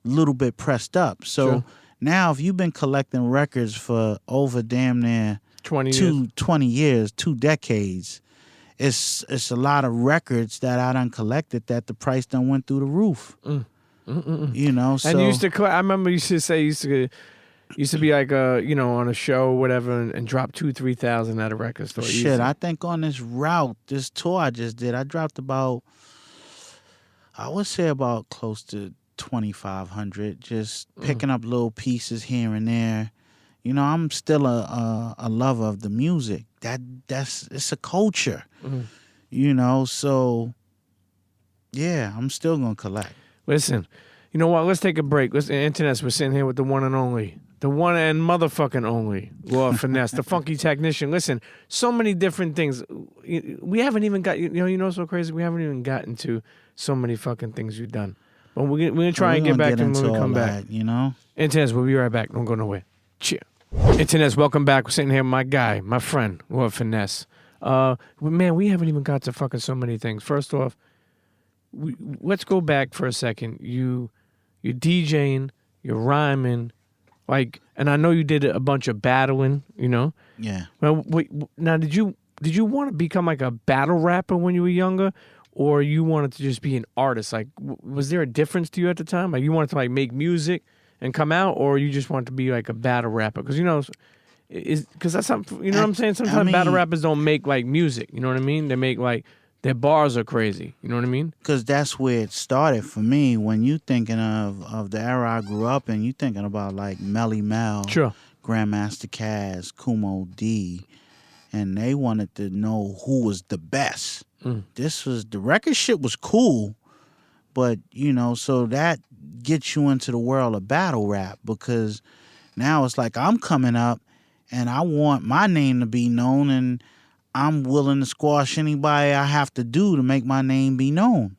a little bit pressed up. So now if you've been collecting records for over damn near 20 years, 2 decades, it's a lot of records that I done collected that the price done went through the roof. So. And you used to I remember you used to say used to be like on a show or whatever and drop 2,000-3,000 at a record store. Shit, I think on this tour I just did, I dropped about, I would say about close to 2,500, just picking up little pieces here and there. I'm still a lover of the music. It's a culture. So yeah, I'm still gonna collect. Listen, you know what? Let's take a break. Listen, Internetos, we're sitting here with the one and only, the one and motherfucking only Lord Finesse, the funky technician. Listen, so many different things. We haven't even got, so crazy. We haven't even gotten to so many fucking things you've done. But we're gonna try and get back to them when we come back. Internetos, we'll be right back. Don't go nowhere. Cheers. Internetos, welcome back. We're sitting here with my guy, my friend, Lord Finesse. Man, we haven't even got to fucking so many things. First off, let's go back for a second. You're DJing, you're rhyming, and I know you did a bunch of battling, Yeah. Well, now did you want to become like a battle rapper when you were younger, or you wanted to just be an artist? Like, was there a difference to you at the time? Like, you wanted to make music and come out, or you just want to be like a battle rapper? Because because that's something, you know what I'm saying? Sometimes battle rappers don't make like music, you know what I mean? They make like, their bars are crazy, you know what I mean? Because that's where it started for me. When you thinking of the era I grew up in, you thinking about like Melly Mel, Sure. Grandmaster Caz, Kumo D, and they wanted to know who was the best. This was, the record shit was cool, but so that gets you into the world of battle rap, because now it's like I'm coming up and I want my name to be known, and I'm willing to squash anybody I have to do to make my name be known.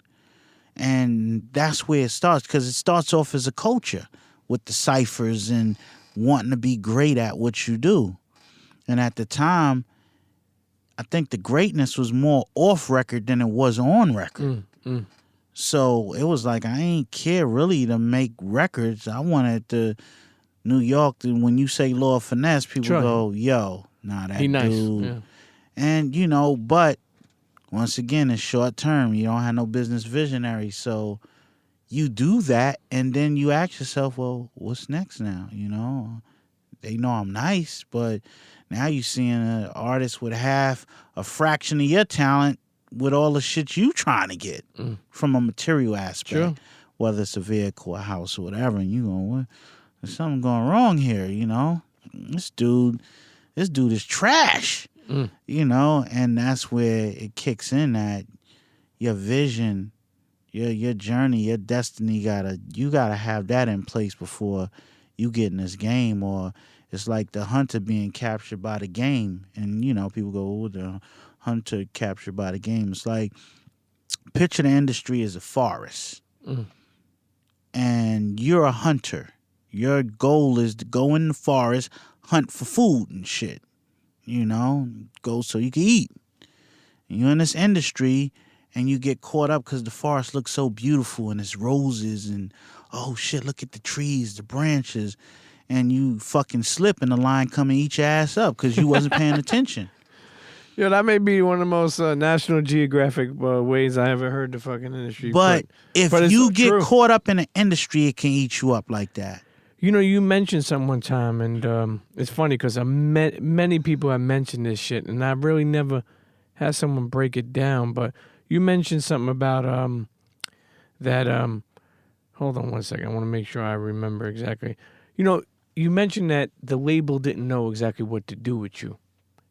And that's where it starts, because it starts off as a culture with the ciphers and wanting to be great at what you do. And at the time, I think the greatness was more off record than it was on record. So it was like, I ain't care really to make records. I wanted to, New York, when you say Lord Finesse, people go, yo, nah, that He nice. dude. Yeah. And, but once again, it's short term. You don't have no business visionary. So you do that, and then you ask yourself, well, what's next now? They know I'm nice, but now you're seeing an artist with half a fraction of your talent with all the shit you trying to get from a material aspect, whether it's a vehicle, a house, or whatever. And you go, what? There's something going wrong here, This dude is trash, and that's where it kicks in, that your vision, your journey, your destiny, you gotta have that in place before you get in this game. Or it's like the hunter being captured by the game, and people go, oh, the hunter captured by the game. It's like, picture the industry as a forest, and you're a hunter. Your goal is to go in the forest, hunt for food and shit, go so you can eat. And you're in this industry, and you get caught up because the forest looks so beautiful, and it's roses, and oh shit, look at the trees, the branches, and you fucking slip, and the lion come and eat your ass up because you wasn't paying attention. Yeah, that may be one of the most National Geographic ways I ever heard the fucking industry. But if it's you get true. caught up in the industry, it can eat you up like that. You mentioned something one time, and it's funny because many people have mentioned this shit, and I really never had someone break it down. But you mentioned something about that. Hold on one second. I want to make sure I remember exactly. You mentioned that the label didn't know exactly what to do with you.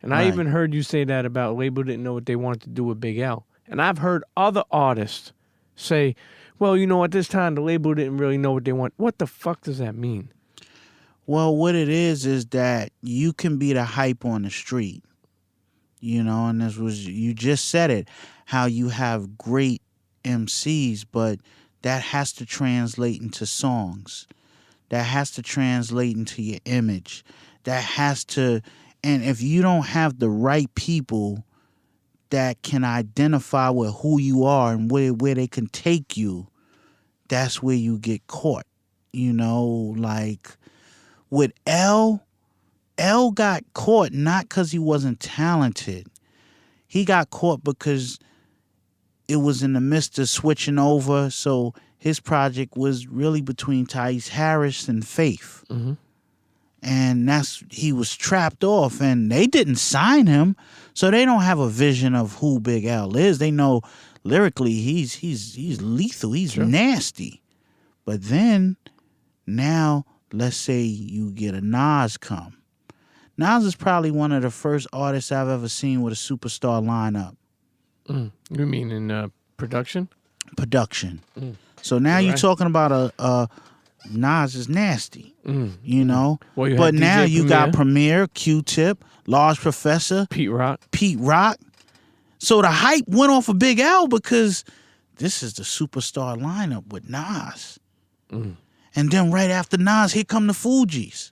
And I even heard you say that about label didn't know what they wanted to do with Big L. And I've heard other artists say, well, at this time, the label didn't really know what they want. What the fuck does that mean? Well, what it is that you can be the hype on the street, and you just said it, how you have great MCs, but that has to translate into songs. That has to translate into your image. That has to, and if you don't have the right people that can identify with who you are and where they can take you, that's where you get caught. Like with L got caught not because he wasn't talented. He got caught because it was in the midst of switching over. So his project was really between Thais Harris and Faith. Mm-hmm. And he was trapped off, and they didn't sign him, so they don't have a vision of who Big L is. They know lyrically he's lethal, he's nasty. But then now let's say you get a Nas come. Nas is probably one of the first artists I've ever seen with a superstar lineup. You mean in production? Production. So now you're talking about a Nas is nasty, Well, but now you got Premier, Q-Tip, Large Professor, Pete Rock. So the hype went off of Big L because this is the superstar lineup with Nas. And then right after Nas, here come the Fugees.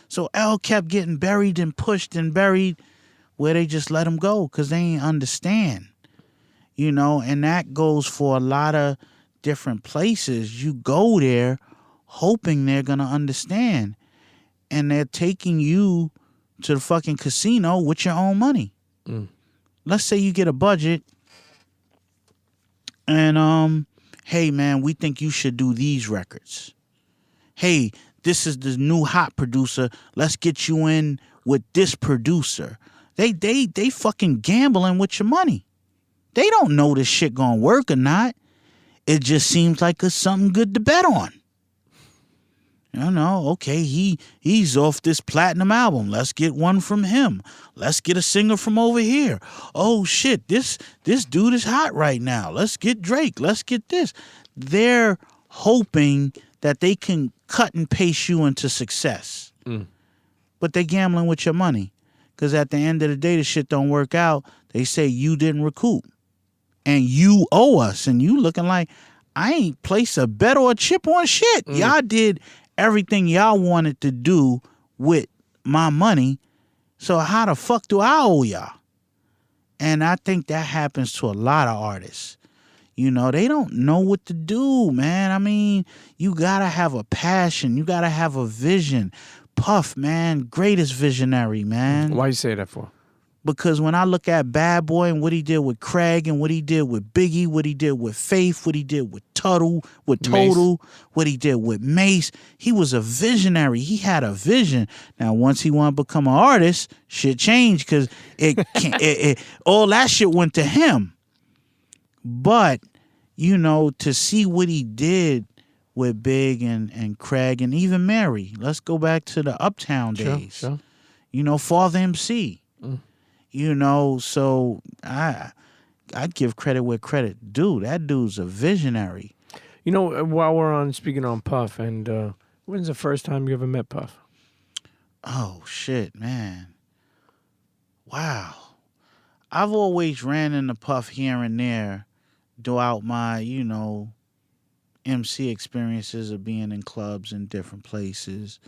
So L kept getting buried and pushed and buried where they just let him go because they ain't understand. And that goes for a lot of different places. You go there hoping they're going to understand. And they're taking you to the fucking casino with your own money. Let's say you get a budget and, hey, man, we think you should do these records. Hey, this is the new hot producer. Let's get you in with this producer. They fucking gambling with your money. They don't know this shit gonna work or not. It just seems like it's something good to bet on. You know, okay, he's off this platinum album. Let's get one from him. Let's get a singer from over here. Oh shit, this dude is hot right now. Let's get Drake. Let's get this. They're hoping that they can cut and paste you into success. But they're gambling with your money. Because at the end of the day, the shit don't work out. They say you didn't recoup. And you owe us. And you looking like, I ain't placed a bet or a chip on shit. Y'all did everything y'all wanted to do with my money. So how the fuck do I owe y'all? And I think that happens to a lot of artists. You know, they don't know what to do, man. I mean, you gotta have a passion. You gotta have a vision. Puff, man, greatest visionary, man. Why you say that for? Because when I look at Bad Boy and what he did with Craig and what he did with Biggie, what he did with Faith, what he did with Total, what he did with Mace, he was a visionary. He had a vision. Now, once he wanted to become an artist, shit changed because all that shit went to him. But, you know, to see what he did with Big and Craig and even Mary, let's go back to the Uptown days. Sure. You know, Father MC. You know, so I give credit where credit due. That dude's a visionary. You know, while we're on speaking on Puff, and when's the first time you ever met Puff? Oh shit, man! Wow, I've always ran into Puff here and there throughout my, you know, MC experiences of being in clubs in different places.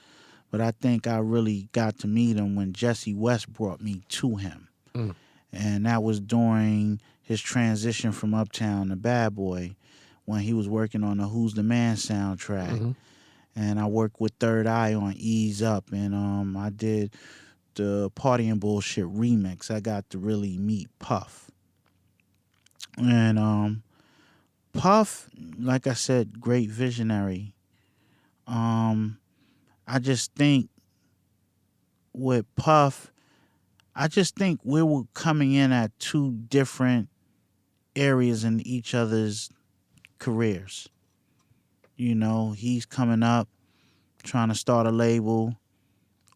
But I think I really got to meet him when Jesse West brought me to him. And that was during his transition from Uptown to Bad Boy when he was working on the Who's the Man soundtrack. And I worked with Third Eye on Ease Up. And I did the Party and Bullshit remix. I got to really meet Puff. And Puff, like I said, great visionary. I just think with Puff, I just think we were coming in at two different areas in each other's careers. You know, he's coming up, trying to start a label,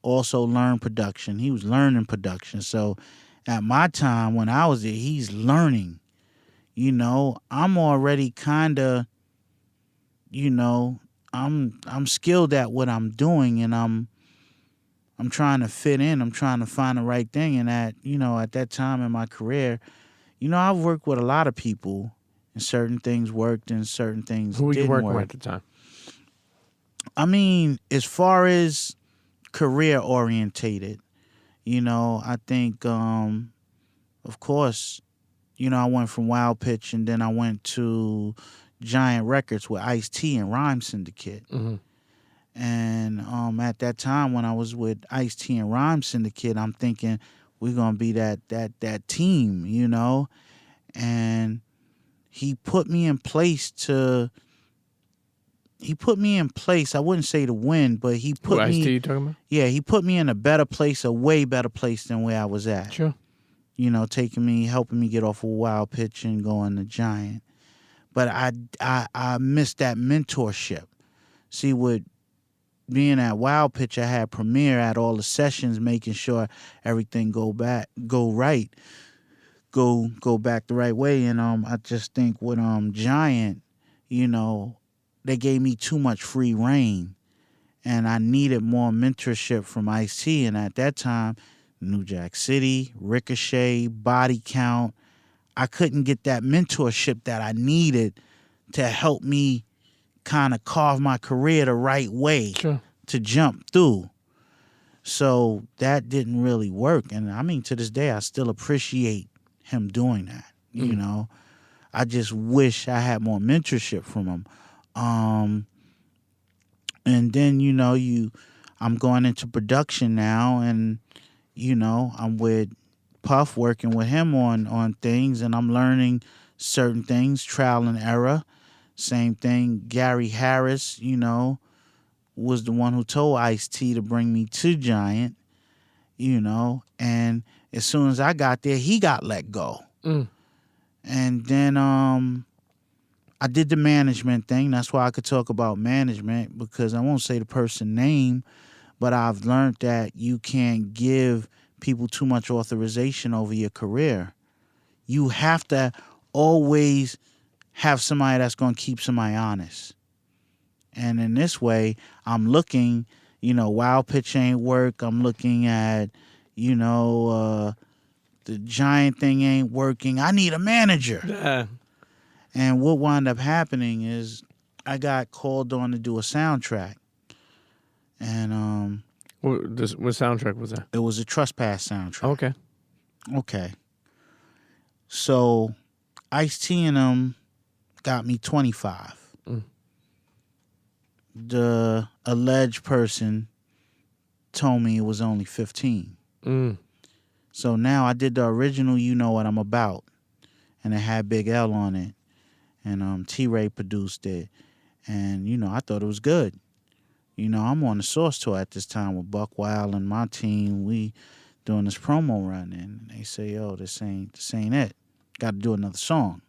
also learn production. He was learning production. So at my time when I was there, he's learning. You know, I'm already kind of, you know, I'm skilled at what I'm doing, and I'm trying to fit in. I'm trying to find the right thing. And at that time in my career, you know, I've worked with a lot of people, and certain things worked and certain things didn't work. Who were you working with at the time? I mean, as far as career orientated, you know, I think, of course, you know, I went from Wild Pitch and then I went to Giant Records with Ice-T and Rhyme Syndicate. And at that time when I was with Ice-T and Rhyme Syndicate, I'm thinking we're gonna be that team, you know. And he put me in place. I wouldn't say to win, but he put me. Ice-T you talking about? Yeah, he put me in a better place, a way better place than where I was at. Sure. You know, helping me get off of Wild Pitch and going to Giant. But I missed that mentorship. See, with being at Wild Pitch, I had Premier at all the sessions, making sure everything go back the right way. And I just think with Giant, you know, they gave me too much free reign, and I needed more mentorship from Ice-T. And at that time, New Jack City, Ricochet, Body Count, I couldn't get that mentorship that I needed to help me kind of carve my career the right way. Sure. To jump through. So that didn't really work. And I mean, to this day, I still appreciate him doing that. You know, I just wish I had more mentorship from him. And then, you know, I'm going into production now, and, you know, I'm with Puff, working with him on things, and I'm learning certain things, trial and error. Same thing, Gary Harris, you know, was the one who told Ice-T to bring me to Giant, and as soon as I got there, he got let go. And then I did the management thing. That's why I could talk about management, because I won't say the person name, but I've learned that you can't give people too much authorization over your career. You have to always have somebody that's going to keep somebody honest. And in this way, I'm looking, Wild Pitch ain't work. I'm looking at, the Giant thing ain't working. I need a manager. Yeah. And what wound up happening is I got called on to do a soundtrack. And What soundtrack was that? it was a Trespass soundtrack. Okay. So Ice-T and them got me 25. The alleged person told me it was only 15. So now I did the original You Know What I'm About, and it had Big L on it, and T-Ray produced it, and I thought it was good. I'm on the Source tour at this time with Buck Wild and my team. We doing this promo run, and they say, "Yo, this ain't it. Got to do another song."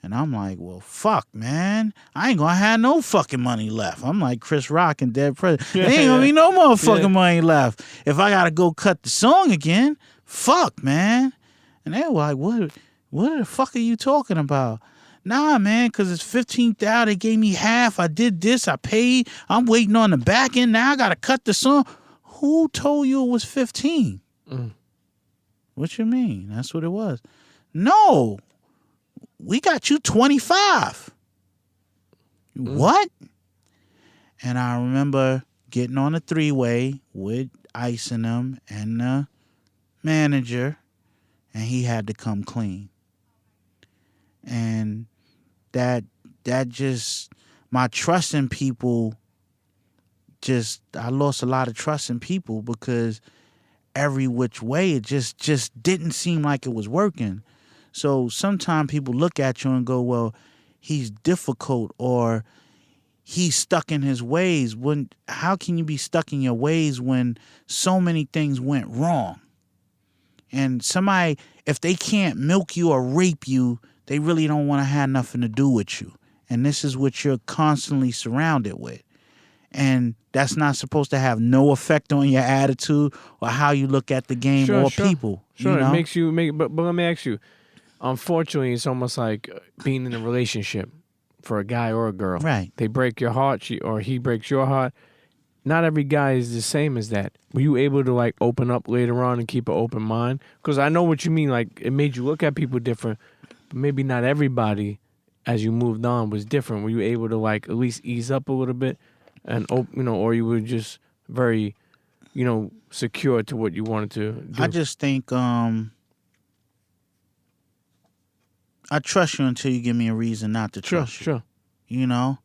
And I'm like, well, fuck, man. I ain't gonna have no fucking money left. I'm like Chris Rock and Dead President. There ain't gonna be no motherfucking money left. If I gotta go cut the song again, fuck, man. And they were like, what the fuck are you talking about? Nah, man, because it's $15,000. They gave me half. I did this. I paid. I'm waiting on the back end. Now I gotta cut the song. Who told you it was 15? What you mean? That's what it was. No. We got you 25. What? And I remember getting on a three-way with Ice and them and the manager, and he had to come clean. And that just, my trust in people, I lost a lot of trust in people because every which way it just didn't seem like it was working. So sometimes people look at you and go, well, he's difficult or he's stuck in his ways. How can you be stuck in your ways when so many things went wrong? And somebody, if they can't milk you or rape you, they really don't want to have nothing to do with you. And this is what you're constantly surrounded with. And that's not supposed to have no effect on your attitude or how you look at the game or people. Sure, it makes you but let me ask you. Unfortunately, it's almost like being in a relationship for a guy or a girl. Right. They break your heart, or he breaks your heart. Not every guy is the same as that. Were you able to open up later on and keep an open mind? Because I know what you mean. It made you look at people different, but maybe not everybody, as you moved on, was different. Were you able to at least ease up a little bit, and or you were just very, secure to what you wanted to do? I just think I trust you until you give me a reason not to trust you. Sure.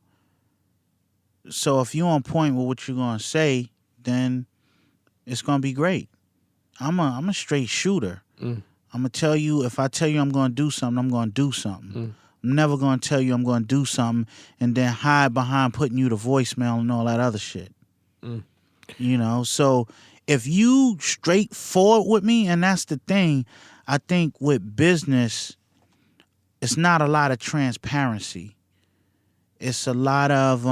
So if you're on point with what you're going to say, then it's going to be great. I'm a straight shooter. I'm going to tell you, if I tell you I'm going to do something, I'm going to do something. I'm never going to tell you I'm going to do something and then hide behind putting you to voicemail and all that other shit. So if you straightforward with me, and that's the thing, I think with business, it's not a lot of transparency. It's a lot of,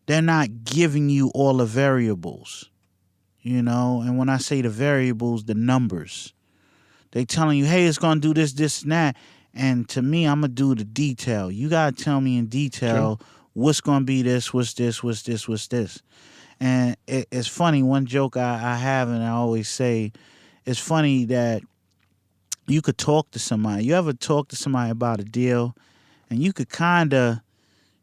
they're not giving you all the variables, And when I say the variables, the numbers. They telling you, hey, it's going to do this, this, and that. And to me, I'm going to do the detail. You got to tell me in detail what's going to be this, what's this, what's this, what's this. And it's funny, one joke I have and I always say, it's funny that you could talk to somebody. You ever talk to somebody about a deal and you could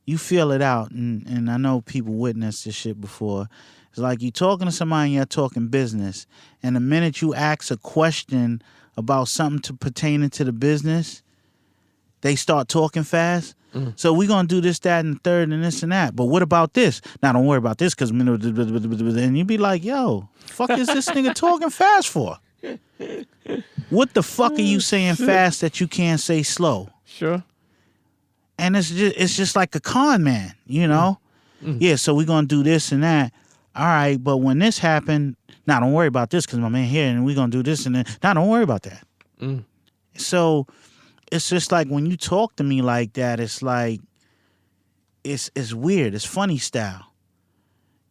you feel it out. And I know people witnessed this shit before. It's like you talking to somebody and you're talking business. And the minute you ask a question about something pertaining to the business, they start talking fast. So we're going to do this, that, and the third, and this and that. But what about this? Now, don't worry about this because... And you be like, yo, fuck is this nigga talking fast for? What the fuck are you saying fast that you can't say slow? Sure. And it's just like a con man, Yeah, so we're going to do this and that. All right, but when this happened, now don't worry about this because my man here and we're going to do this and then. Now don't worry about that. So it's just like when you talk to me like that, it's like, it's weird. It's funny style,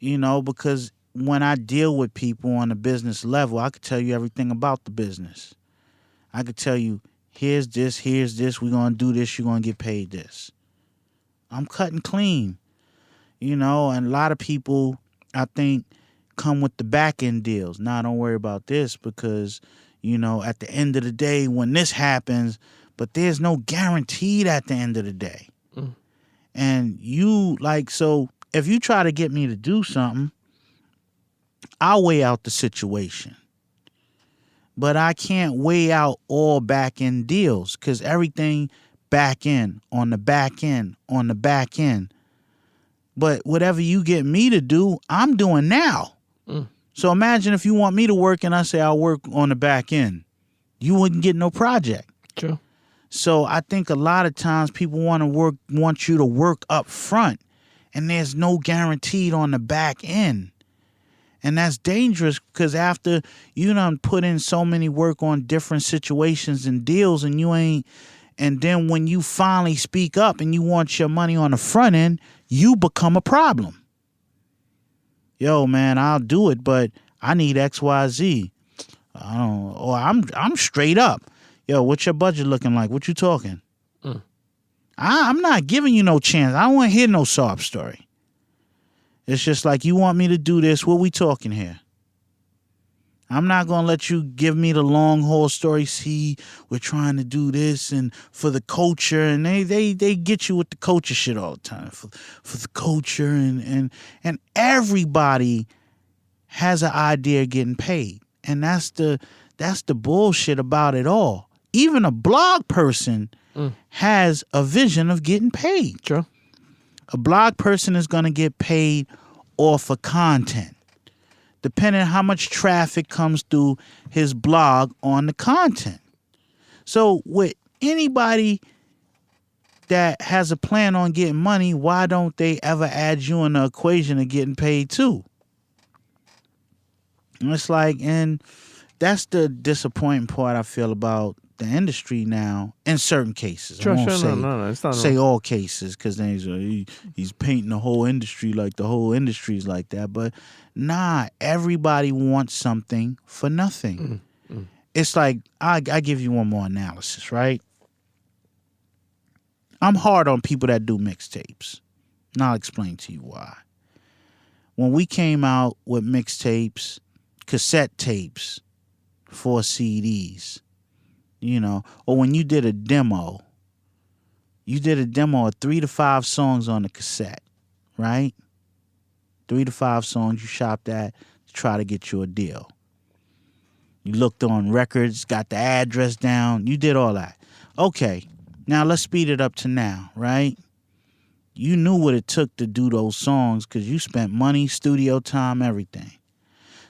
you know, because when I deal with people on a business level, I could tell you everything about the business. I could tell you, here's this, we're going to do this, you're going to get paid this. I'm cutting clean, you know, and a lot of people, I think, come with the back end deals. Nah, don't worry about this because, you know, at the end of the day, when this happens, but there's no guaranteed at the end of the day. And you, like, so if you try to get me to do something, I'll weigh out the situation. But I can't weigh out all back end deals because everything back end, on the back end, on the back end. But whatever you get me to do, I'm doing now. So imagine if you want me to work and I say I'll work on the back end. You wouldn't get no project. True. So I think a lot of times people want you to work up front, and there's no guaranteed on the back end. And that's dangerous because after you done put in so many work on different situations and deals and you ain't, and then when you finally speak up and you want your money on the front end, you become a problem. Yo, man, I'll do it, but I need XYZ. I don't, or I'm straight up. Yo, what's your budget looking like? What you talking? I'm not giving you no chance. I don't want to hear no sob story. It's just like, you want me to do this. What we talking here? I'm not going to let you give me the long haul story. See, we're trying to do this and for the culture. And they get you with the culture shit all the time. For the culture and everybody has an idea of getting paid. And that's the bullshit about it all. Even a blog person has a vision of getting paid. Sure. A blog person is going to get paid off of content, depending on how much traffic comes through his blog on the content. So with anybody that has a plan on getting money, why don't they ever add you in the equation of getting paid too? And it's like, and that's the disappointing part I feel about the industry now in certain cases. Sure, I won't sure, say, no, it's not say all cases because then he's painting the whole industry like the whole industry is like that. But nah, everybody wants something for nothing. It's like, I give you one more analysis, right? I'm hard on people that do mixtapes. And I'll explain to you why. When we came out with mixtapes, cassette tapes for CDs, you know, or when you did a demo of 3 to 5 songs on the cassette, right? 3 to 5 songs, you shopped that to try to get you a deal. You looked on records, got the address down, you did all that. Okay, now let's speed it up to now, right? You knew what it took to do those songs because you spent money, studio time, everything.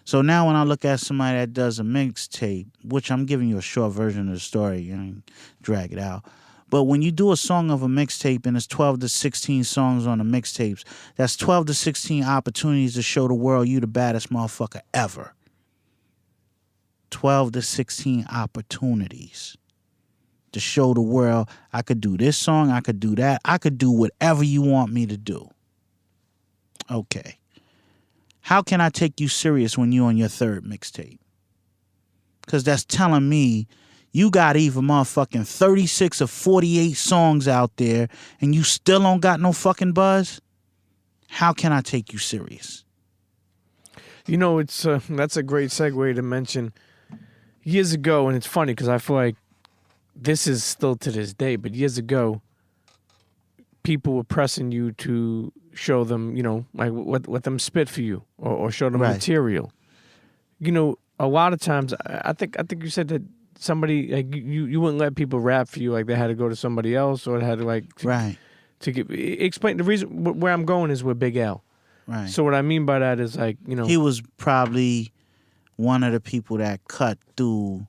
So now when I look at somebody that does a mixtape, which I'm giving you a short version of the story, you know, drag it out. But when you do a song of a mixtape and it's 12 to 16 songs on the mixtapes, that's 12 to 16 opportunities to show the world you the baddest motherfucker ever. 12 to 16 opportunities to show the world I could do this song, I could do that, I could do whatever you want me to do. Okay. How can I take you serious when you're on your third mixtape? Because that's telling me you got either motherfucking 36 or 48 songs out there and you still don't got no fucking buzz? How can I take you serious? You know, it's that's a great segue to mention. Years ago, and it's funny because I feel like this is still to this day, but years ago, people were pressing you to show them, you know, like what them spit for you or show them material. You know, a lot of times, I think you said that somebody, like you wouldn't let people rap for you, like they had to go to somebody else or they had to like to get, explain the reason where I'm going is with Big L. Right. So what I mean by that is like, you know, he was probably one of the people that cut through.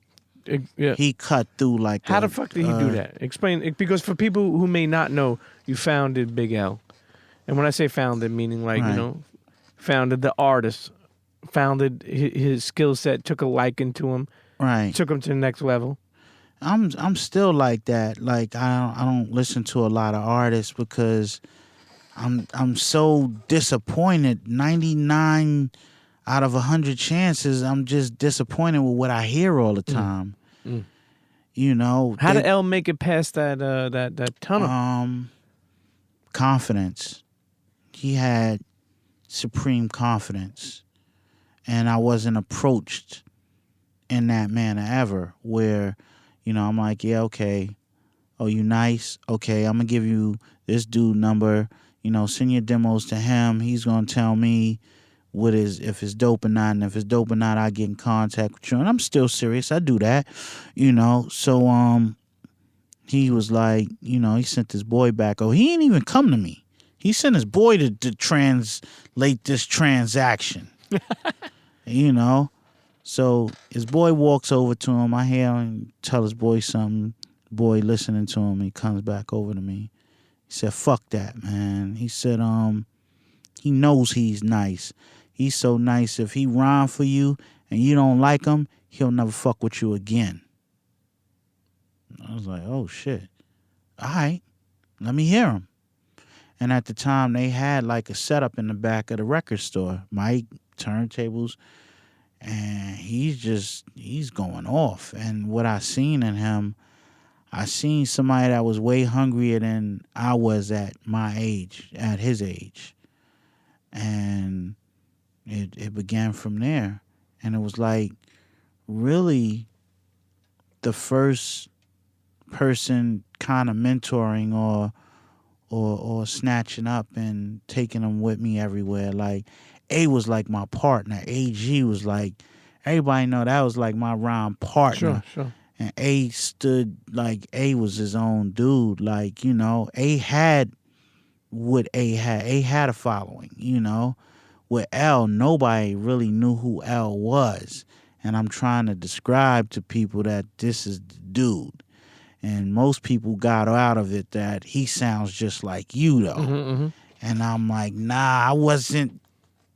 Yeah. He cut through like. How the fuck did he do that? Explain, because for people who may not know, you founded Big L. And when I say founded, meaning like, Right. founded the artist, founded his skill set, took a liking to him, Right. took him to the next level. I'm still like that. Like I don't listen to a lot of artists because I'm so disappointed. 99 out of 100 chances, I'm just disappointed with what I hear all the time. Mm. You know, How did L make it past that that tunnel? Confidence. He had supreme confidence, and I wasn't approached in that manner ever. Where, I'm like, yeah, okay. Oh, you nice? Okay, I'm gonna give you this dude number. Send your demos to him. He's gonna tell me if it's dope or not, and if it's dope or not, I get in contact with you. And I'm still serious. I do that, So he was like, he sent his boy back. Oh, he ain't even come to me. He sent his boy to translate this transaction. So his boy walks over to him. I hear him tell his boy something. Boy listening to him. He comes back over to me. He said, "Fuck that, man." He said, he knows he's nice. He's so nice. If he rhyme for you and you don't like him, he'll never fuck with you again. I was like, oh shit. All right, let me hear him. And at the time, they had like a setup in the back of the record store, mic, turntables, and he's going off. And what I seen in him, I seen somebody that was way hungrier than I was at my age, at his age. And it began from there. And it was like really the first person kind of mentoring or snatching up and taking them with me everywhere. Like A was like my partner. AG was like, everybody know that was like my rhyme partner. Sure. And A stood like A was his own dude. Like, A had what A had. A had a following, With L, nobody really knew who L was. And I'm trying to describe to people that this is the dude. And most people got out of it that he sounds just like you, though. Mm-hmm. And I'm like, nah, I wasn't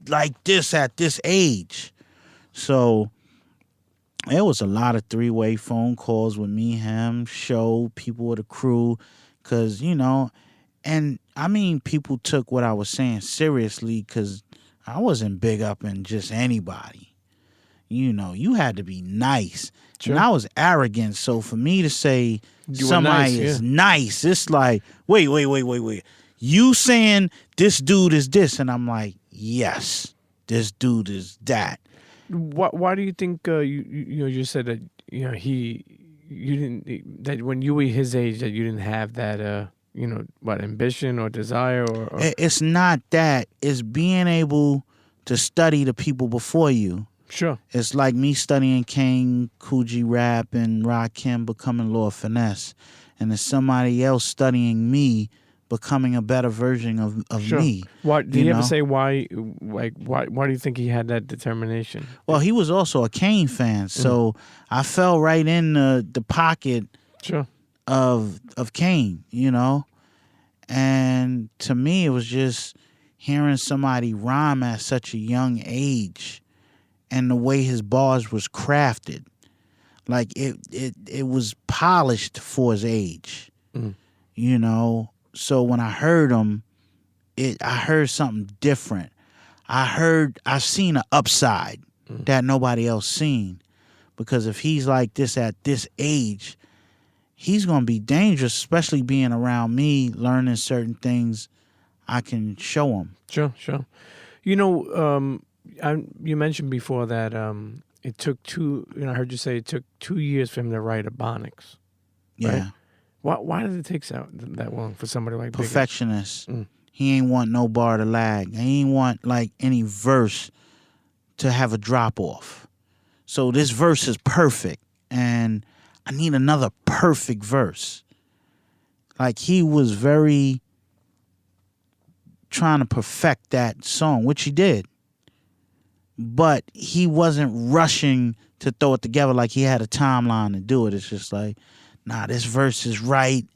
like this at this age. So there was a lot of three-way phone calls with me, him, show, people with the crew. Because, and I mean, people took what I was saying seriously because I wasn't big up in just anybody. You had to be nice. Sure. And I was arrogant. So for me to say somebody is nice, it's like, wait. You saying this dude is this? And I'm like, yes, this dude is that. Why do you think you said that you didn't that when you were his age that you didn't have that ambition or desire or It's not that. It's being able to study the people before you. Sure. It's like me studying Kane, Coogee Rap, and Rakim becoming Lord Finesse. And it's somebody else studying me becoming a better version of sure. me. Why do you ever say why do you think he had that determination? Well, he was also a Kane fan, so I fell right in the pocket sure. of Kane, And to me it was just hearing somebody rhyme at such a young age. And the way his bars was crafted, like it was polished for his age, So when I heard him, I heard something different. I seen an upside that nobody else seen, because if he's like this at this age, he's gonna be dangerous, especially being around me, learning certain things I can show him. Sure. You mentioned before that it took I heard you say it took 2 years for him to write Ebonics. Yeah. Right? Why did it take that long for somebody like Perfectionist? He ain't want no bar to lag. He ain't want like any verse to have a drop off. So this verse is perfect, and I need another perfect verse. Like he was very trying to perfect that song, which he did. But he wasn't rushing to throw it together like he had a timeline to do it. It's just like, nah, this verse is right.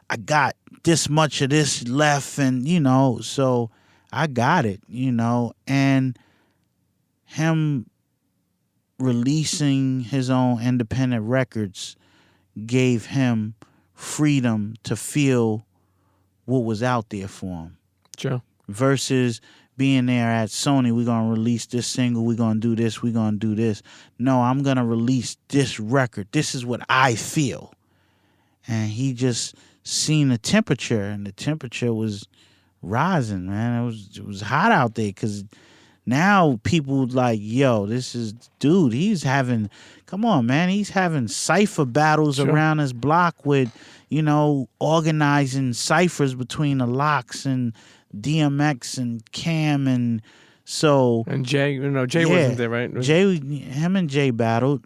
I got this much of this left, and so I got it, and him releasing his own independent records gave him freedom to feel what was out there for him. Sure. Versus being there at Sony, we're going to release this single, we're going to do this, we're going to do this. No, I'm going to release this record. This is what I feel. And he just seen the temperature, and the temperature was rising, man. It was hot out there because now people like, yo, this is, dude, he's having, come on, man, he's having cipher battles around his block with, organizing ciphers between the Locks and DMX and Cam, and so. And Jay, Jay wasn't there, right? Him and Jay battled,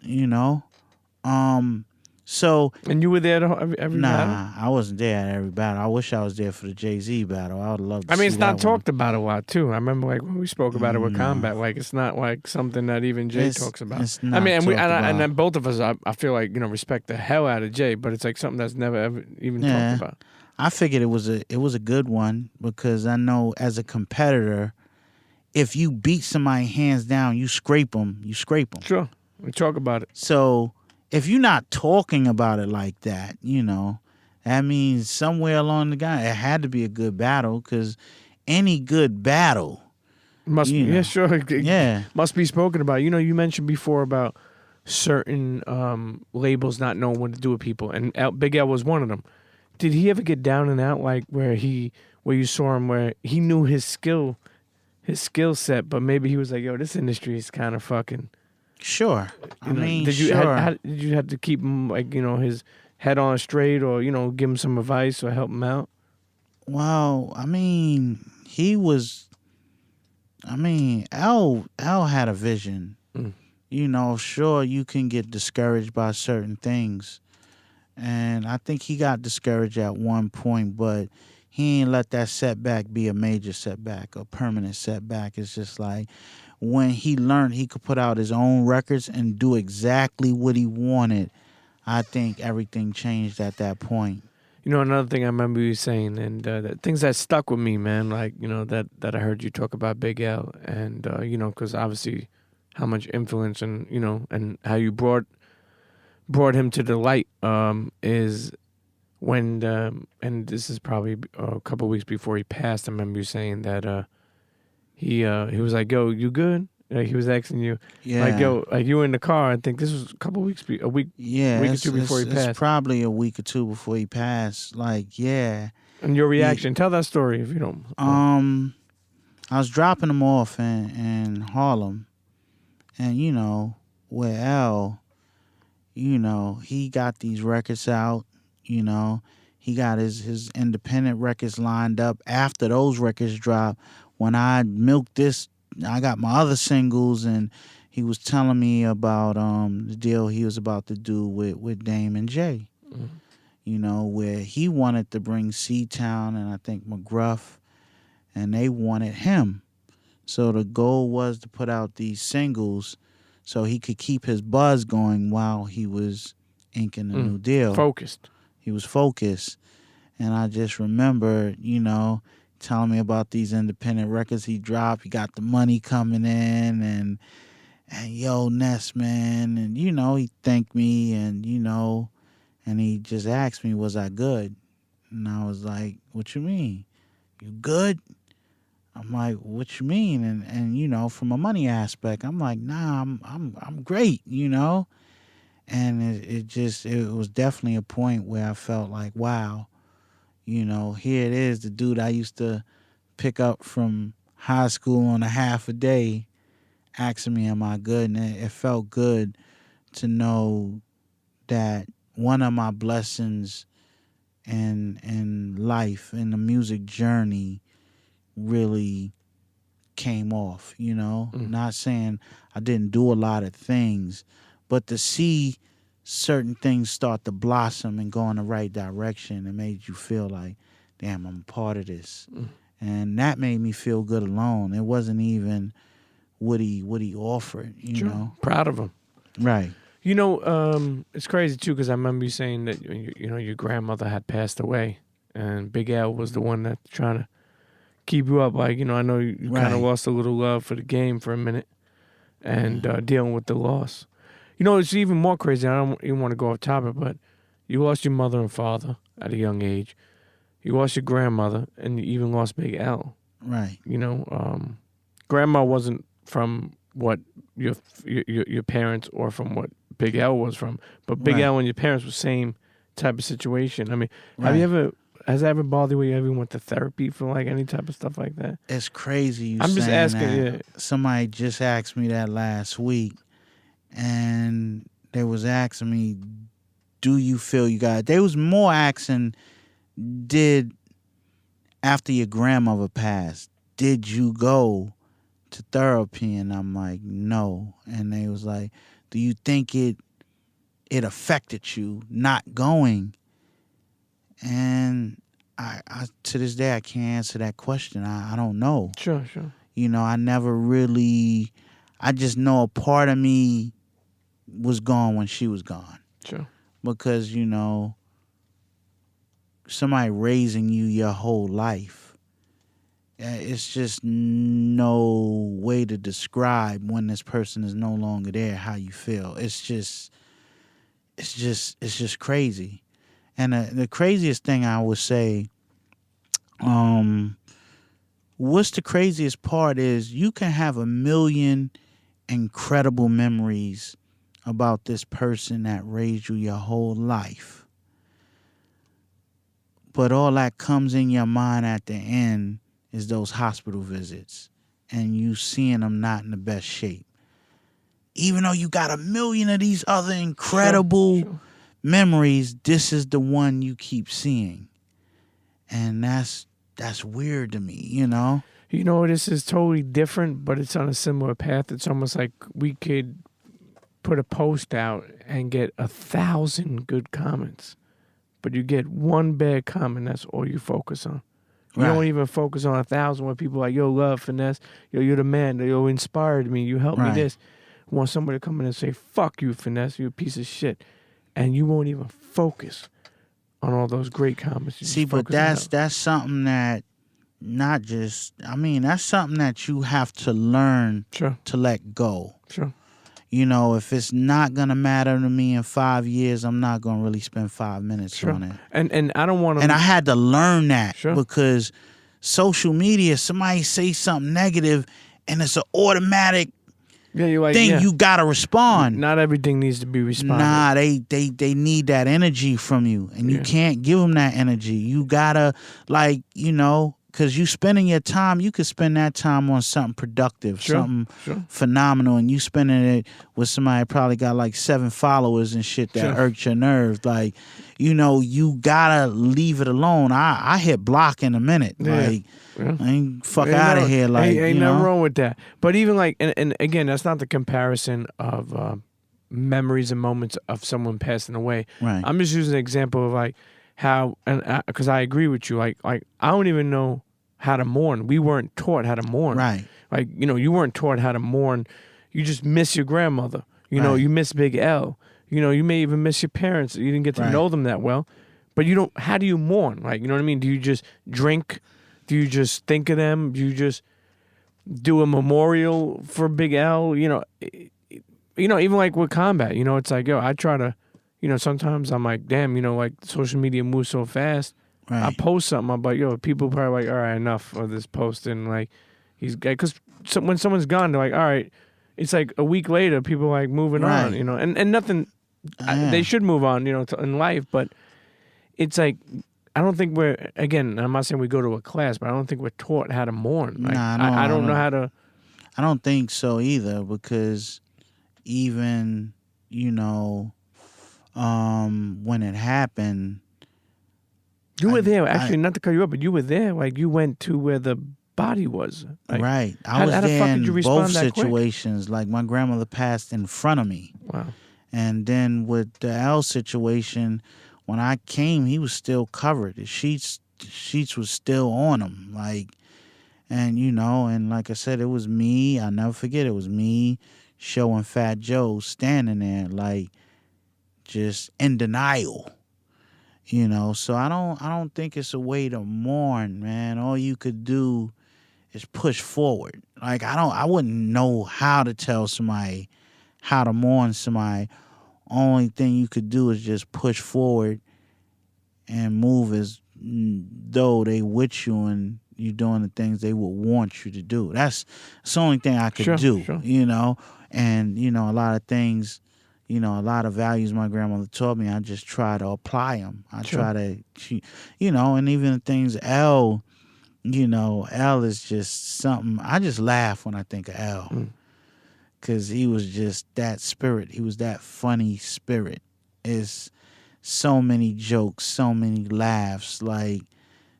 So. And you were there every battle? Nah, I wasn't there at every battle. I wish I was there for the Jay-Z battle. I would love to. I mean, it's not talked about a lot too. I remember like when we spoke about it with Combat, like it's not like something that even Jay talks about. It's not I mean, and then both of us, I feel like respect the hell out of Jay, but it's like something that's never ever even talked about. I figured it was a good one because I know as a competitor, if you beat somebody hands down, you scrape them. Sure, we talk about it. So if you're not talking about it like that, that means somewhere along the line it had to be a good battle because any good battle must must be spoken about. You mentioned before about certain labels not knowing what to do with people, and Big L was one of them. Did he ever get down and out like where you saw him where he knew his skill set, but maybe he was like, yo, this industry is kind of fucking. Sure. Did you have to keep him like his head on straight, or give him some advice or help him out? Well, he was. L had a vision. Sure, you can get discouraged by certain things, and I think he got discouraged at one point, but he ain't let that setback be a major setback, a permanent setback. It's just like, when he learned he could put out his own records and do exactly what he wanted, I think everything changed at that point. Another thing I remember you saying, and things that stuck with me, man, like, that I heard you talk about Big L, and, because obviously how much influence and, and how you brought him to the light is when, and this is probably a couple of weeks before he passed, I remember you saying that he was like, yo, you good? Like he was asking you, like, yo, like you were in the car. I think this was a week or two before he passed. It's probably a week or two before he passed. Like, yeah. And your reaction? Tell that story if you don't. I was dropping him off in Harlem, and where L, he got these records out. He got his independent records lined up after those records dropped. When I milked this, I got my other singles, and he was telling me about the deal he was about to do with Dame and Jay. Where he wanted to bring C-Town and I think McGruff, and they wanted him. So the goal was to put out these singles so he could keep his buzz going while he was inking the new deal. He was focused. And I just remember, telling me about these independent records he dropped. He got the money coming in, and yo, Ness, man. And, he thanked me, and, and he just asked me, was I good? And I was like, what you mean? You good? I'm like, what you mean? And from a money aspect, I'm like, nah, I'm great, And it was definitely a point where I felt like, wow, here it is, the dude I used to pick up from high school on a half a day asking me, am I good? And it felt good to know that one of my blessings in life, in the music journey, really came off, Not saying I didn't do a lot of things, but to see certain things start to blossom and go in the right direction, it made you feel like, damn, I'm a part of this. And that made me feel good alone. It wasn't even what he offered, you know. Proud of him. Right. It's crazy too, because I remember you saying that your grandmother had passed away and Big Al was the one that's trying to keep you up. Like, I know you kind of Right. lost a little love for the game for a minute, and dealing with the loss. It's even more crazy. I don't even want to go off topic, but you lost your mother and father at a young age. You lost your grandmother, and you even lost Big L. Right. Grandma wasn't from what your parents or from what Big L was from, but Big Right. L and your parents were same type of situation. I mean, has that ever bothered you? You ever went to therapy for like any type of stuff like that? It's crazy you I'm just saying asking. that. Yeah. Somebody just asked me that last week, and they was asking me, do you feel you got it? They was more asking, did, after your grandmother passed, did you go to therapy? And I'm like, no. And they was like, do you think it affected you not going? And I to this day I can't answer that question. I don't know. Sure. I never really, I just know a part of me was gone when she was gone. Sure. Because, somebody raising you your whole life, it's just no way to describe when this person is no longer there how you feel. It's just crazy. And the craziest thing I would say, what's the craziest part is you can have a million incredible memories about this person that raised you your whole life, but all that comes in your mind at the end is those hospital visits and you seeing them not in the best shape. Even though you got a million of these other incredible memories, this is the one you keep seeing. And that's weird to me, This is totally different, but it's on a similar path. It's almost like we could put a post out and get 1,000 good comments, but you get one bad comment. That's all you focus on. You don't even focus on 1,000 where people are like, yo, love, Finesse. Yo, you're the man. Yo, inspired me. You helped me this. I want somebody to come in and say, fuck you, Finesse. You're a piece of shit. And you won't even focus on all those great comments. See, but that's something that that's something that you have to learn to let go. Sure. If it's not going to matter to me in 5 years, I'm not going to really spend 5 minutes on it. And I don't want to... And I had to learn that because social media, somebody say something negative and it's an automatic thing. You got to respond. Not everything needs to be responded. Nah, they need that energy from you. And you can't give them that energy. You got to, because you spending your time, you could spend that time on something productive, something phenomenal, and you spending it with somebody probably got like 7 followers and shit that irks your nerves. Like, you gotta leave it alone. I hit block in a minute. I ain't out of here. Like, ain't nothing wrong with that. But even like, and again, that's not the comparison of memories and moments of someone passing away. Right. I'm just using an example of like how, and because I agree with you, like I don't even know how to mourn. We weren't taught how to mourn. Right. Like, you weren't taught how to mourn. You just miss your grandmother. You miss Big L. You may even miss your parents. You didn't get to know them that well. But how do you mourn? Like, you know what I mean? Do you just drink? Do you just think of them? Do you just do a memorial for Big L? Even like with combat, it's like, yo, I try to, sometimes I'm like, damn, like social media moves so fast. Right. I post something, I'm like, yo, people probably like, all right, enough of this posting. Like, because when someone's gone, they're like, all right, it's like a week later, people are like moving on, and nothing, they should move on, in life, but it's like, I don't think again, I'm not saying we go to a class, but I don't think we're taught how to mourn. Like, I don't know how to. I don't think so either, because even, when it happened, you were there. Actually, not to cut you up, but you were there. Like, you went to where the body was. Like, right. I was there in both situations. Like, my grandmother passed in front of me. Wow. And then with the L situation, when I came, he was still covered. The sheets was still on him. Like, and and like I said, it was me. I'll never forget. It was me showing Fat Joe standing there, like, just in denial. You know, so I don't think it's a way to mourn, man. All you could do is push forward. Like I wouldn't know how to tell somebody how to mourn somebody. Only thing you could do is just push forward and move as though they with you and you doing the things they would want you to do. That's the only thing I could Sure, do, sure. you know. And a lot of things, a lot of values my grandmother taught me. I just try to apply them. I Sure. try to, and even the things L is just something. I just laugh when I think of L because he was just that spirit. He was that funny spirit. It's so many jokes, so many laughs, like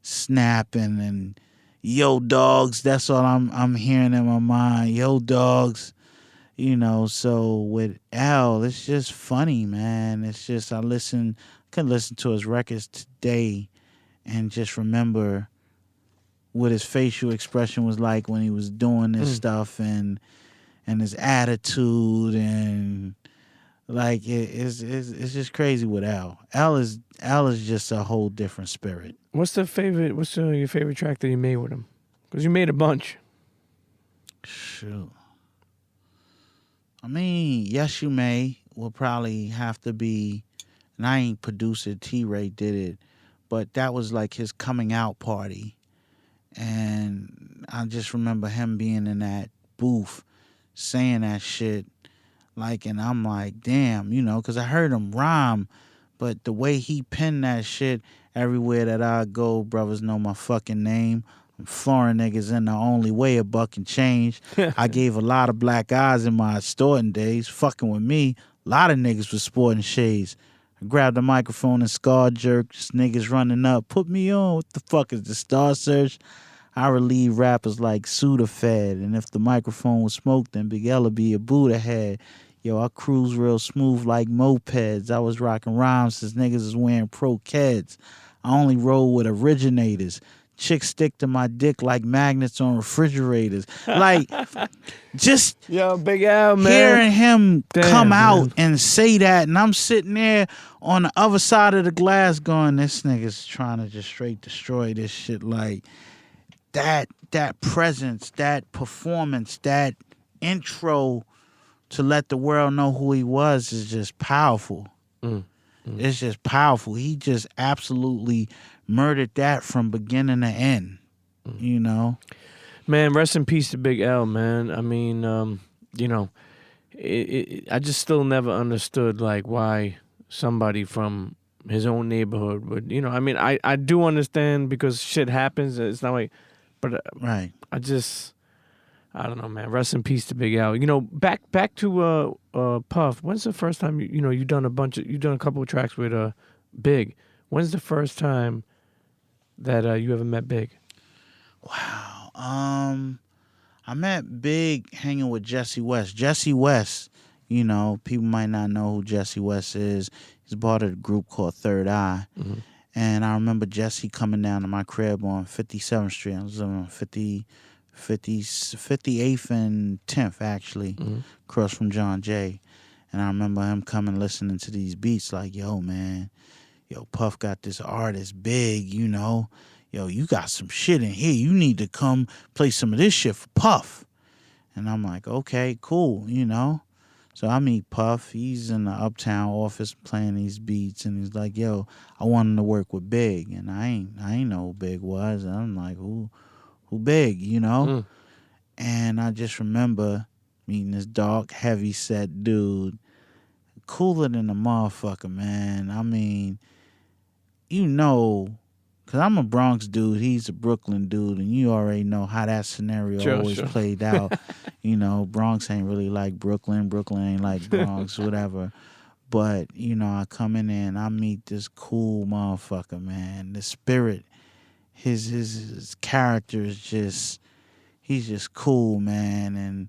snapping and yo dogs. That's all I'm hearing in my mind. Yo dogs. So with Al, it's just funny, man. It's just I can listen to his records today and just remember what his facial expression was like when he was doing this stuff and his attitude and like it's just crazy with Al. Al is just a whole different spirit. What's your favorite track that you made with him? Because you made a bunch. Shoot. I mean, Yes You May will probably have to be, and I ain't produced it, T-Ray did it, but that was like his coming out party. And I just remember him being in that booth saying that shit. Like, and I'm like, damn, because I heard him rhyme, but the way he penned that shit, everywhere that I go, brothers know my fucking name. I'm flooring niggas in the only way a buck can change. I gave a lot of black guys in my starting days, fucking with me. A lot of niggas was sporting shades. I grabbed the microphone and scar jerk, just niggas running up, put me on. What the fuck is the Star Search? I relieve rappers like Sudafed, and if the microphone was smoked, then Big L would be a Buddha head. Yo, I cruise real smooth like mopeds. I was rocking rhymes since niggas is wearing pro Keds. I only roll with originators. Chicks stick to my dick like magnets on refrigerators. Like, just Yo, Big Al, man. hearing him come out man. and say that, and I'm sitting there on the other side of the glass going, this nigga's trying to just straight destroy this shit. Like, that presence, that performance, that intro to let the world know who he was is just powerful. It's just powerful. He just absolutely murdered that from beginning to end. Man, rest in peace to Big L, man. I mean, I just still never understood like why somebody from his own neighborhood would, I mean, I do understand because shit happens. It's not like, but Right. I don't know, man. Rest in peace to Big Al. Back to Puff. When's the first time you done a couple of tracks with Big? When's the first time that you ever met Big? Wow. I met Big hanging with Jesse West. Jesse West, people might not know who Jesse West is. He's part of a group called Third Eye. Mm-hmm. And I remember Jesse coming down to my crib on 57th Street. I was on 58th and 10th, actually, across from John Jay. And I remember him coming listening to these beats like, yo, man, Puff got this artist Big, yo, you got some shit in here. You need to come play some of this shit for Puff. And I'm like, okay, cool, So I meet Puff. He's in the Uptown office playing these beats, and he's like, yo, I want him to work with Big. And I ain't know who Big was. And I'm like, who Big, And I just remember meeting this dark, heavy set dude, cooler than a motherfucker, man. I mean, because I'm a Bronx dude, he's a Brooklyn dude, and you already know how that scenario always played out. Bronx ain't really like Brooklyn. Brooklyn ain't like Bronx, whatever. But, I come in there and I meet this cool motherfucker, man. The spirit, his character is just, he's just cool, man. And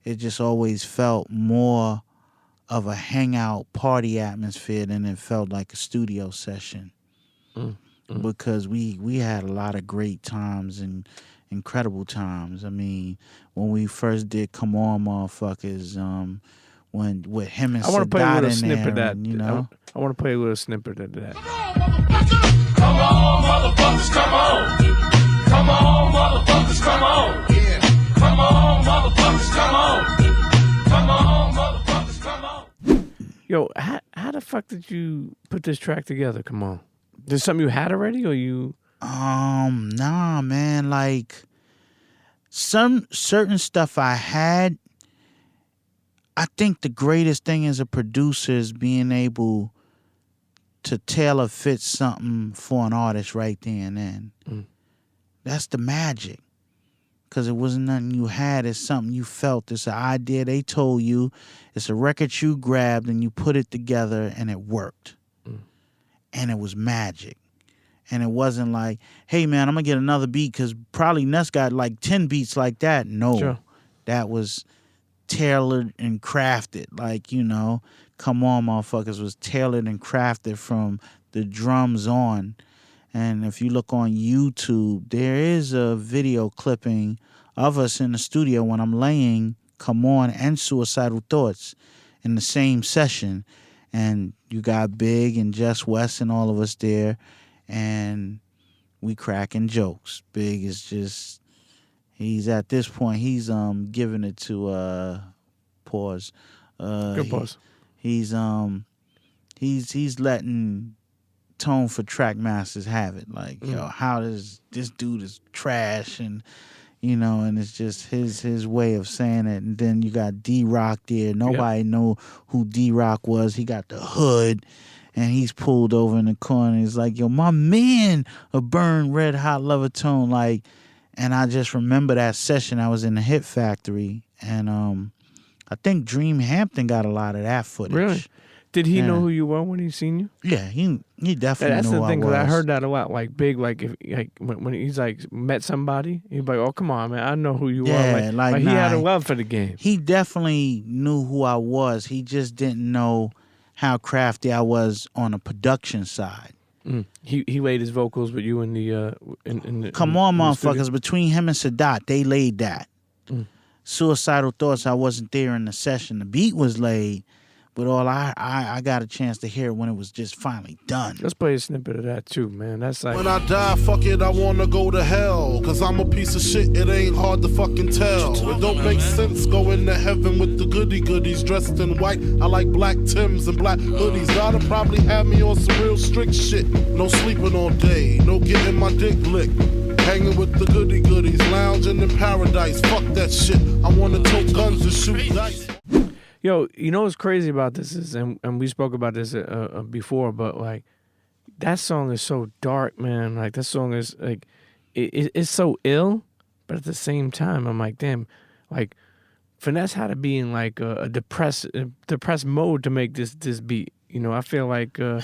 it just always felt more of a hangout party atmosphere than it felt like a studio session. Because we had a lot of great times and incredible times. I mean, when we first did Come On Motherfuckers, when with him and I want to play a Sadat little in snippet of there, that. and, you know. I want to play a little snippet of that. Come on, motherfuckers, come on. Come on, motherfuckers, come on. Yeah. Come on, motherfuckers, come on. Come on, motherfuckers, come on. Yo, how the fuck did you put this track together? Come on. Is something you had already, or you? Nah, man. Like some certain stuff I had. I think the greatest thing as a producer is being able to tailor fit something for an artist right there and then. That's the magic. Because it wasn't nothing you had. It's something you felt. It's an idea they told you. It's a record you grabbed and you put it together and it worked. And it was magic. And it wasn't like, hey, man, I'm going to get another beat because probably Ness got like 10 beats like that. No. Sure. That was tailored and crafted. Like, you know, Come On Motherfuckers was tailored and crafted from the drums on. And if you look on YouTube, there is a video clipping of us in the studio when I'm laying Come On and Suicidal Thoughts in the same session. And you got Big and Jess West and all of us there. And we cracking jokes. Big is just, he's at this point, he's giving it to pause. Good pause. He's letting Tone for Track Masters have it. Like, yo, how does this dude is trash, and you know, and it's just his way of saying it. And then you got D-Rock there. Nobody know who D-Rock was. He got the hood, and he's pulled over in the corner. He's like, yo, my man, a burn red hot lover Tone. Like, and I just remember that session. I was in the Hit Factory, and I think Dream Hampton got a lot of that footage. Really? Did he know who you were when he seen you? Yeah, he definitely That's knew the who thing, I was. 'cause I heard that a lot. Like Big, like if like when he's like met somebody, he'd be like, "Oh, come on, man, I know who you Yeah, are." like, he had a nah, love for the game. He definitely knew who I was. He just didn't know how crafty I was on a production side. He laid his vocals with you in the in the Come On in the studio. Motherfuckers, between him and Sadat, they laid that. Suicidal Thoughts, I wasn't there in the session. The beat was laid, but all I got a chance to hear when it was just finally done. Let's play a snippet of that too, man. That's like When I die, fuck it, I wanna go to hell. Cause I'm a piece of shit, it ain't hard to fucking tell. It don't make sense going to heaven with the goody goodies dressed in white. I like black Timbs and black hoodies. Gotta probably have me on some real strict shit. No sleeping all day, no getting my dick licked. Hanging with the goody goodies, lounging in paradise. Fuck that shit, I wanna tote guns and shoot dice. Yo, you know what's crazy about this is, and we spoke about this before, but like that song is so dark, man. Like that song is like it's so ill, but at the same time, I'm like, damn, like Finesse had to be in like a depressed mode to make this beat. You know, I feel like, you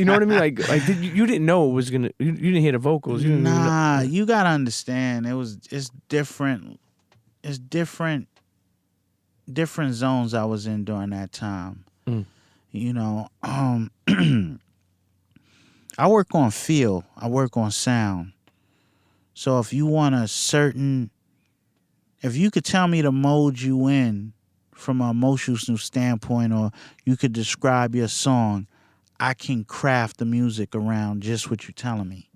know what I mean? Like you didn't know it was gonna. You didn't hear the vocals. You didn't even know. You gotta understand. It's different. It's different zones I was in during that time. You know, I work on feel. I work on sound. So if you want if you could tell me the mode you in from an emotional standpoint, or you could describe your song, I can craft the music around just what you're telling me.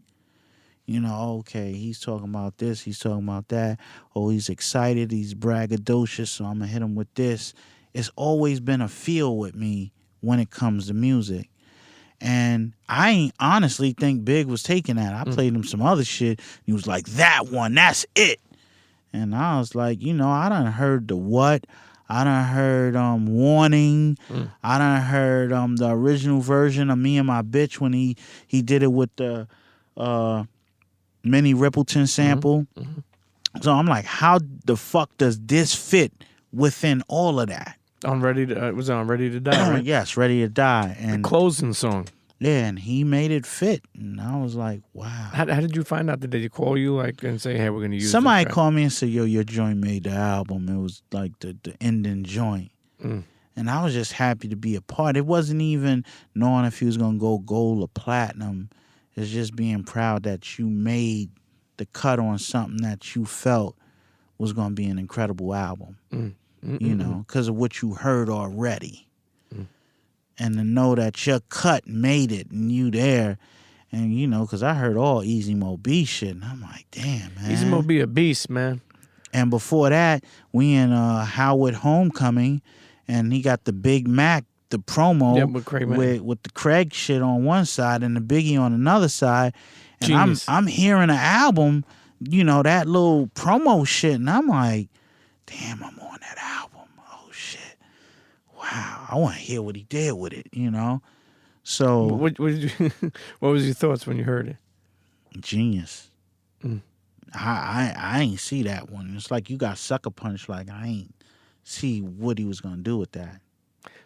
You know, okay, he's talking about this, he's talking about that. Oh, he's excited, he's braggadocious, so I'm going to hit him with this. It's always been a feel with me when it comes to music. And I ain't honestly think Big was taking that. I played him some other shit. He was like, that one, that's it. And I was like, you know, I done heard the what. I done heard Warning. I done heard the original version of Me and My Bitch when he did it with the Minnie Rippleton sample. So I'm like, how the fuck does this fit within all of that? It was on Ready to Die, right? Yes, Ready to Die. And The closing song. yeah, and he made it fit. And I was like, wow. How did you find out? Did they call you like and say, hey, we're going to use Somebody this track? called me and said, yo, your joint made the album. It was like the ending joint. And I was just happy to be a part. It wasn't even knowing if he was going to go gold or platinum. It's just being proud that you made the cut on something that you felt was going to be an incredible album. you know, because of what you heard already. And to know that your cut made it and you there. And, you know, because I heard all Easy Mo B shit. And I'm like, damn, man. Easy Mo be a beast, man. And before that, we in Howard Homecoming. And he got the Big Mac, the promo Yep, with Craig Mack. with the Craig shit on one side and the Biggie on another side. And Genius. I'm hearing an album, you know, that little promo shit. And I'm like, damn, I'm on that album. Oh, shit. Wow. I want to hear what he did with it, you know. So What did you, what was your thoughts when you heard it? genius. I ain't see that one. It's like you got Sucker Punch. Like I ain't see what he was gonna do with that.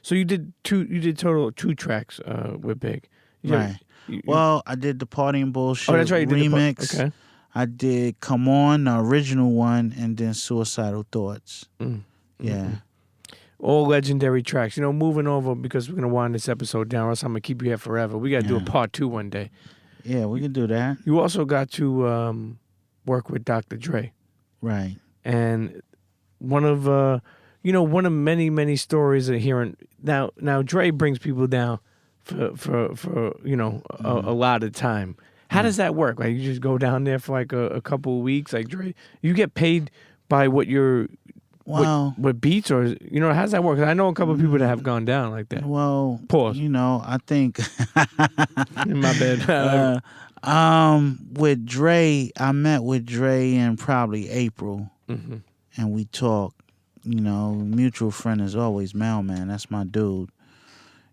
So you did total 2 tracks with Big. Right. Well, I did the Party and Bullshit that's right. You did remix. okay. I did Come On, the original one, and then Suicidal Thoughts. Yeah. All legendary tracks. You know, moving over because we're gonna wind this episode down, or else I'm gonna keep you here forever. We gotta do a part 2 one day. Yeah, we can do that. You also got to work with Dr. Dre, Right. and one of many stories of hearing now. Dre brings people down for you know a lot of time. How does that work? Like you just go down there for like a couple of weeks. Like Dre, you get paid by what you're. Well, what beats or you know how's that work? 'Cause I know a couple of people that have gone down like that. well, Pause. You know, I think My bad. with Dre, I met with Dre in probably April, and we talked. You know, mutual friend is always Mailman. That's my dude.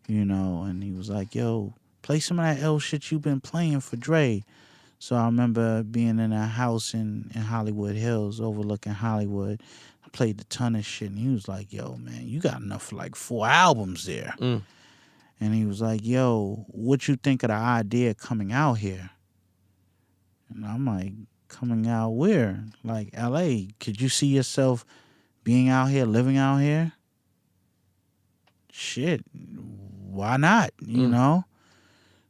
You know, and he was like, "Yo, play some of that L shit you've been playing for Dre." So I remember being in a house in Hollywood Hills, overlooking Hollywood. I played a ton of shit, and he was like, "Yo, man, you got enough for like 4 albums there." And he was like, "Yo, what you think of the idea of coming out here?" And I'm like, "Coming out where? Like L.A. Could you see yourself being out here, living out here?" Shit, why not? You know?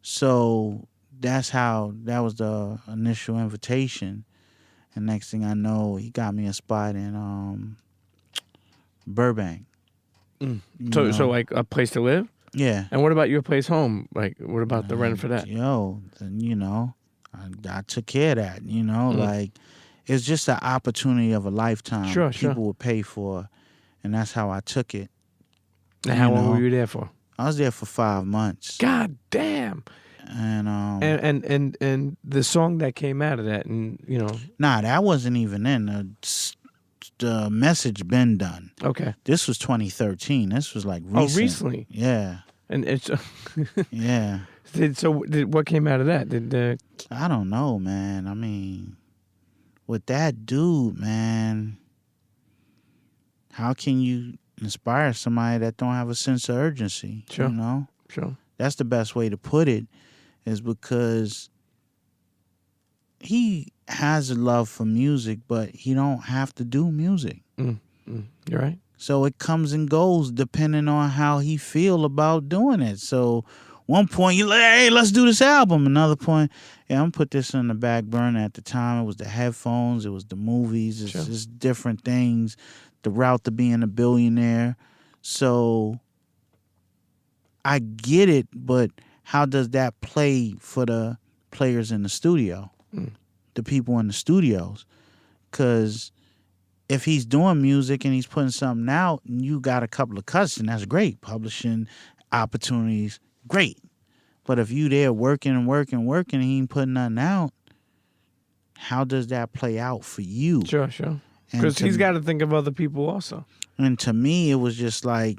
So that was the initial invitation. And next thing I know, he got me a spot in Burbank. So like a place to live? Yeah. And what about your place home? Like what about the rent for that? Yo, then, you know, I took care of that, you know, like it's just an opportunity of a lifetime. Sure. People would pay for, and that's how I took it. And how long were you there for? I was there for 5 months. God damn. And and the song that came out of that, and you know, nah, that wasn't even in the message been done. Okay, this was 2013. This was like recent. Oh, recently. Yeah. And it's yeah. What came out of that? I don't know, man. I mean, with that dude, man, how can you inspire somebody that don't have a sense of urgency? Sure. You know? Sure. That's the best way to put it, is because he has a love for music, but he don't have to do music. You're right. So it comes and goes depending on how he feel about doing it. So one point you're like, hey, let's do this album. Another point, yeah, I'm gonna put this on the back burner. At the time, it was the headphones, it was the movies, it's just different things, the route to being a billionaire. So I get it, but how does that play for the players in the studio, the people in the studios? Because if he's doing music and he's putting something out and you got a couple of cuts, and that's great. Publishing opportunities, great. But if you there working and he ain't putting nothing out, how does that play out for you? Sure. Because he's got to think of other people also. And to me, it was just like,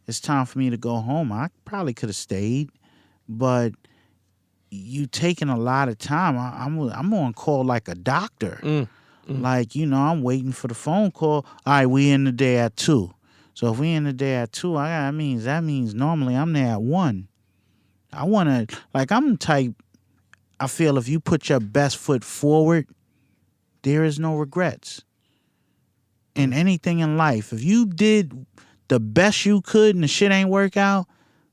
it's time for me to go home. I probably could have stayed, but you taking a lot of time. I'm on call like a doctor. Like, you know, I'm waiting for the phone call. All right, we in the day at 2. So if we in the day at 2, that means normally I'm there at 1. I want to, like, I'm the type, I feel if you put your best foot forward, there is no regrets. In anything in life, if you did the best you could and the shit ain't work out,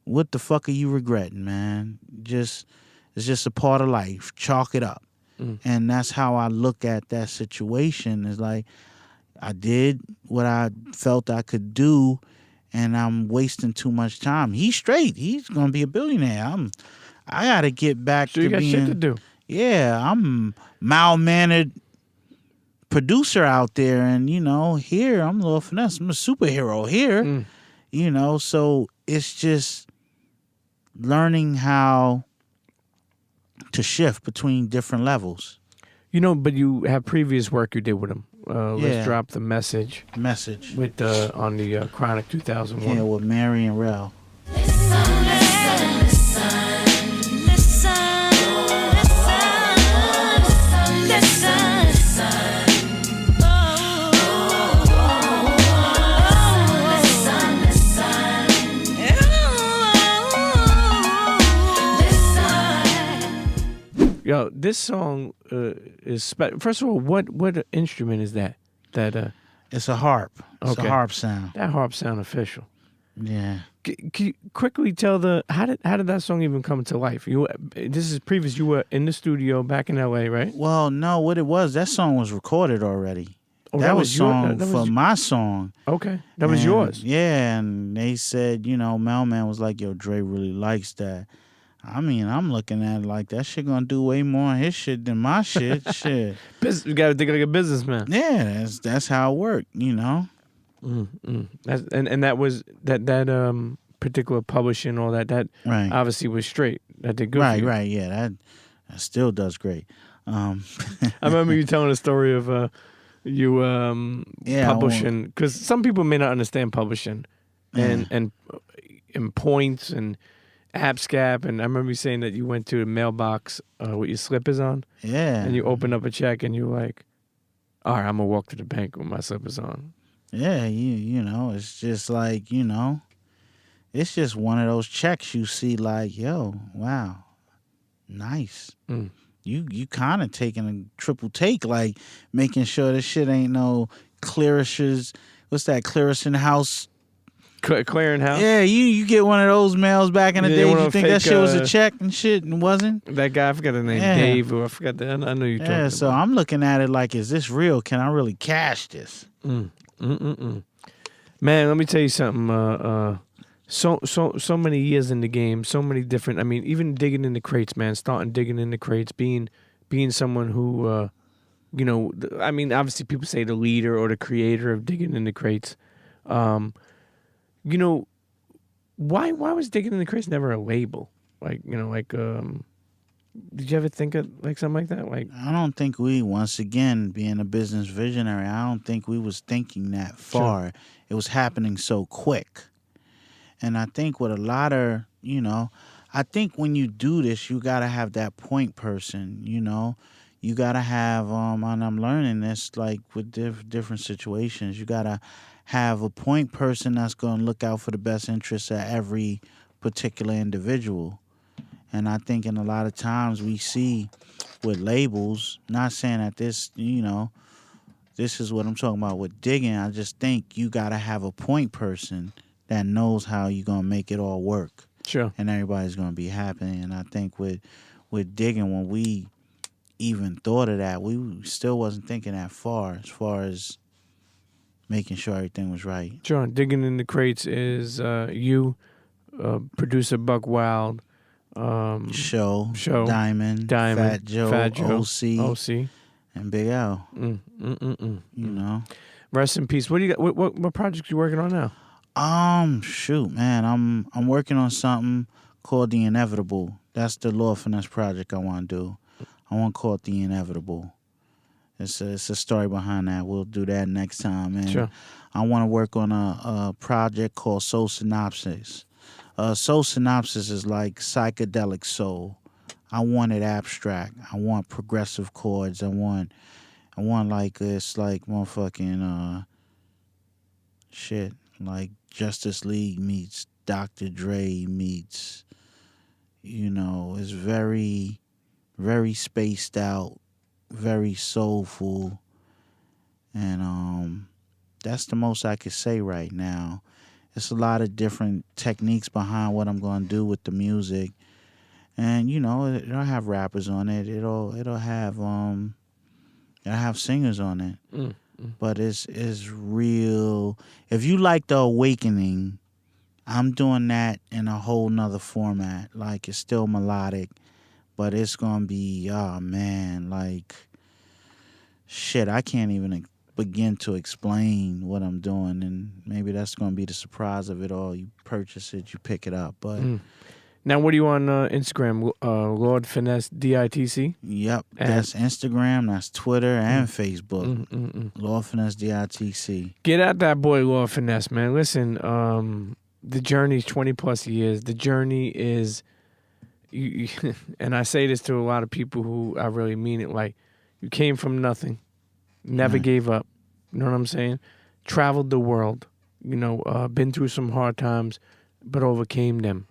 what the fuck are you regretting, man? It's just a part of life. Chalk it up. And that's how I look at that situation. Is like, I did what I felt I could do, and I'm wasting too much time. He's straight. He's gonna be a billionaire. I gotta get back So to you got being. shit to do. Yeah, I'm mild-mannered producer out there, and here I'm a little finesse. I'm a superhero here. So it's just learning how to shift between different levels. But you have previous work you did with him. Let's drop the message Message. with on the Chronic 2001. Yeah, with Mary and Rel. Yo, this song is first of all, what instrument is that? It's a harp. It's Okay. a harp sound. That harp sound official. Yeah. Can you quickly tell how did that song even come to life? This is previous. You were in the studio back in L.A., right? Well, no, what it was, that song was recorded already. Oh, that was song that for was, my song. Okay, that was And, yours. Yeah, and they said, Mailman was like, yo, Dre really likes that. I mean, I'm looking at it like that shit gonna do way more on his shit than my shit. Shit. You gotta think like a businessman. Yeah, that's how it worked, And that was that particular publishing, all that Right. obviously was straight. That did good. For you. Right, yeah, that still does great. I remember you telling a story of you publishing, because some people may not understand publishing and points and AppScap, and I remember you saying that you went to a mailbox with your slippers on, Yeah. and you opened up a check and you were like, all right, I'm gonna walk to the bank with my slippers on. Yeah, it's just like, it's just one of those checks you see like, yo, wow, nice. You kind of taking a triple take, like making sure this shit ain't no clearishes. What's that, Clearison House? Clearinghouse? Yeah, you get one of those mails back in the day. You think that shit was a check and shit and wasn't? That guy, I forgot the name, Dave, or I forgot that. I know you talking about. So I'm looking at it like, is this real? Can I really cash this? Man, let me tell you something. So many years in the game, so many different. I mean, even digging in the crates, man. Starting digging in the crates, being someone who, I mean, obviously people say the leader or the creator of digging in the crates. Why was digging in the crates never a label? Did you ever think of like something like that? Like, I don't think we, once again, being a business visionary, I don't think we was thinking that far. Sure. It was happening so quick. And I think with a lot of, I think when you do this, you got to have that point person, You got to have, and I'm learning this, like, with different situations, you got to have a point person that's going to look out for the best interests of every particular individual. And I think in a lot of times we see with labels, not saying that this, this is what I'm talking about with digging. I just think you got to have a point person that knows how you're going to make it all work. Sure. And everybody's going to be happy. And I think with digging, when we even thought of that, we still wasn't thinking that far as making sure everything was right. Sure. Digging in the Crates is you, producer Buck Wild, Show, Diamond, Fat Joe, OC, and Big L. Rest in peace. What do you got? What projects you working on now? Shoot, man, I'm working on something called The Inevitable. That's the Law Finesse project I want to do. I want to call it The Inevitable. It's a story behind that. We'll do that next time. And sure. I want to work on a project called Soul Synopsis. Soul Synopsis is like psychedelic soul. I want it abstract. I want progressive chords. I want like it's like motherfucking shit. Like Justice League meets Dr. Dre meets, it's very, very spaced out, very soulful, and that's the most I could say right now. It's a lot of different techniques behind what I'm going to do with the music, and it'll have rappers on it. It'll have singers on it. But it's real. If you like The Awakening, I'm doing that in a whole nother format. Like, it's still melodic, but it's gonna be, oh man, like, shit, I can't even begin to explain what I'm doing, and maybe that's gonna be the surprise of it all. You purchase it, you pick it up, but Now, what are you on Instagram? Lord Finesse D.I.T.C. Yep, And- that's Instagram, that's Twitter, and Facebook. Lord Finesse D.I.T.C. Get at that boy, Lord Finesse, man. Listen, the journey's 20 plus years. The journey is, and I say this to a lot of people who I really mean it. Like, you came from nothing, never gave up. You know what I'm saying? Traveled the world. Been through some hard times, but overcame them.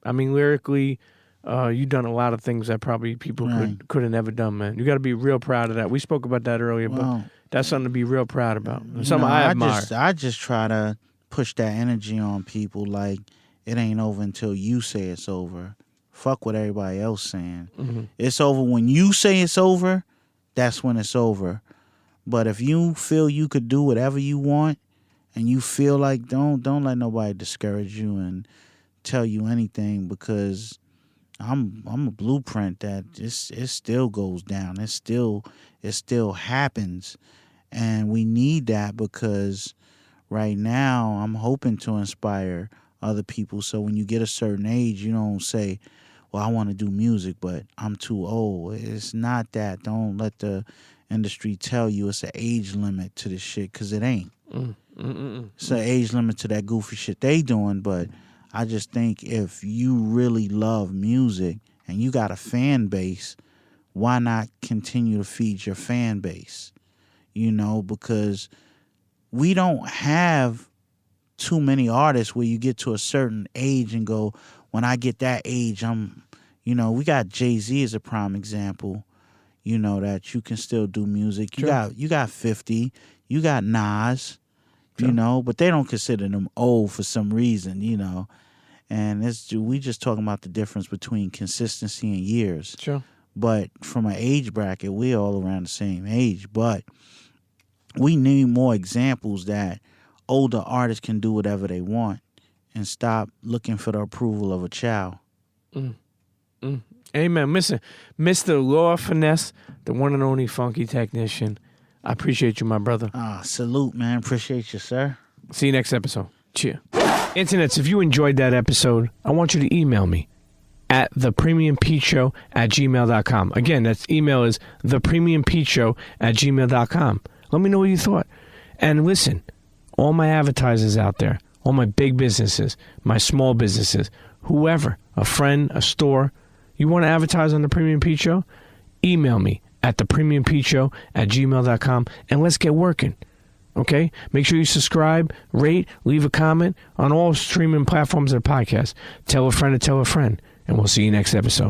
I mean, lyrically, you've done a lot of things that probably people could have never done, man. You got to be real proud of that. We spoke about that earlier, but that's something to be real proud about. Something I admire. I just try to push that energy on people. Like, it ain't over until you say it's over. Fuck what everybody else saying. It's over when you say it's over. That's when it's over. But if you feel you could do whatever you want, and you feel like, don't let nobody discourage you and tell you anything, because I'm a blueprint that it still goes down. It still happens, and we need that, because right now I'm hoping to inspire other people. So when you get a certain age, you don't say, well, I want to do music, but I'm too old. It's not that. Don't let the industry tell you it's an age limit to this shit, because it ain't. It's an age limit to that goofy shit they doing, but I just think if you really love music and you got a fan base, why not continue to feed your fan base? Because we don't have too many artists where you get to a certain age and go, when I get that age, we got Jay-Z as a prime example, that you can still do music. You got 50, you got Nas, but they don't consider them old for some reason, And we just talking about the difference between consistency and years. Sure. But from an age bracket, we're all around the same age. But we need more examples that older artists can do whatever they want and stop looking for the approval of a child. Amen. Mr. Lord Finesse, the one and only funky technician. I appreciate you, my brother. Salute, man. Appreciate you, sir. See you next episode. Cheer. Internets, if you enjoyed that episode, I want you to email me at thepremiumpeachshow@gmail.com. Again, that email is thepremiumpeachshow@gmail.com. Let me know what you thought. And listen, all my advertisers out there, all my big businesses, my small businesses, whoever, a friend, a store, you want to advertise on The Premium Pete Show? Email me at thepremiumpeachshow@gmail.com, and let's get working. Okay? Make sure you subscribe, rate, leave a comment on all streaming platforms of the podcast. Tell a friend to tell a friend, and we'll see you next episode.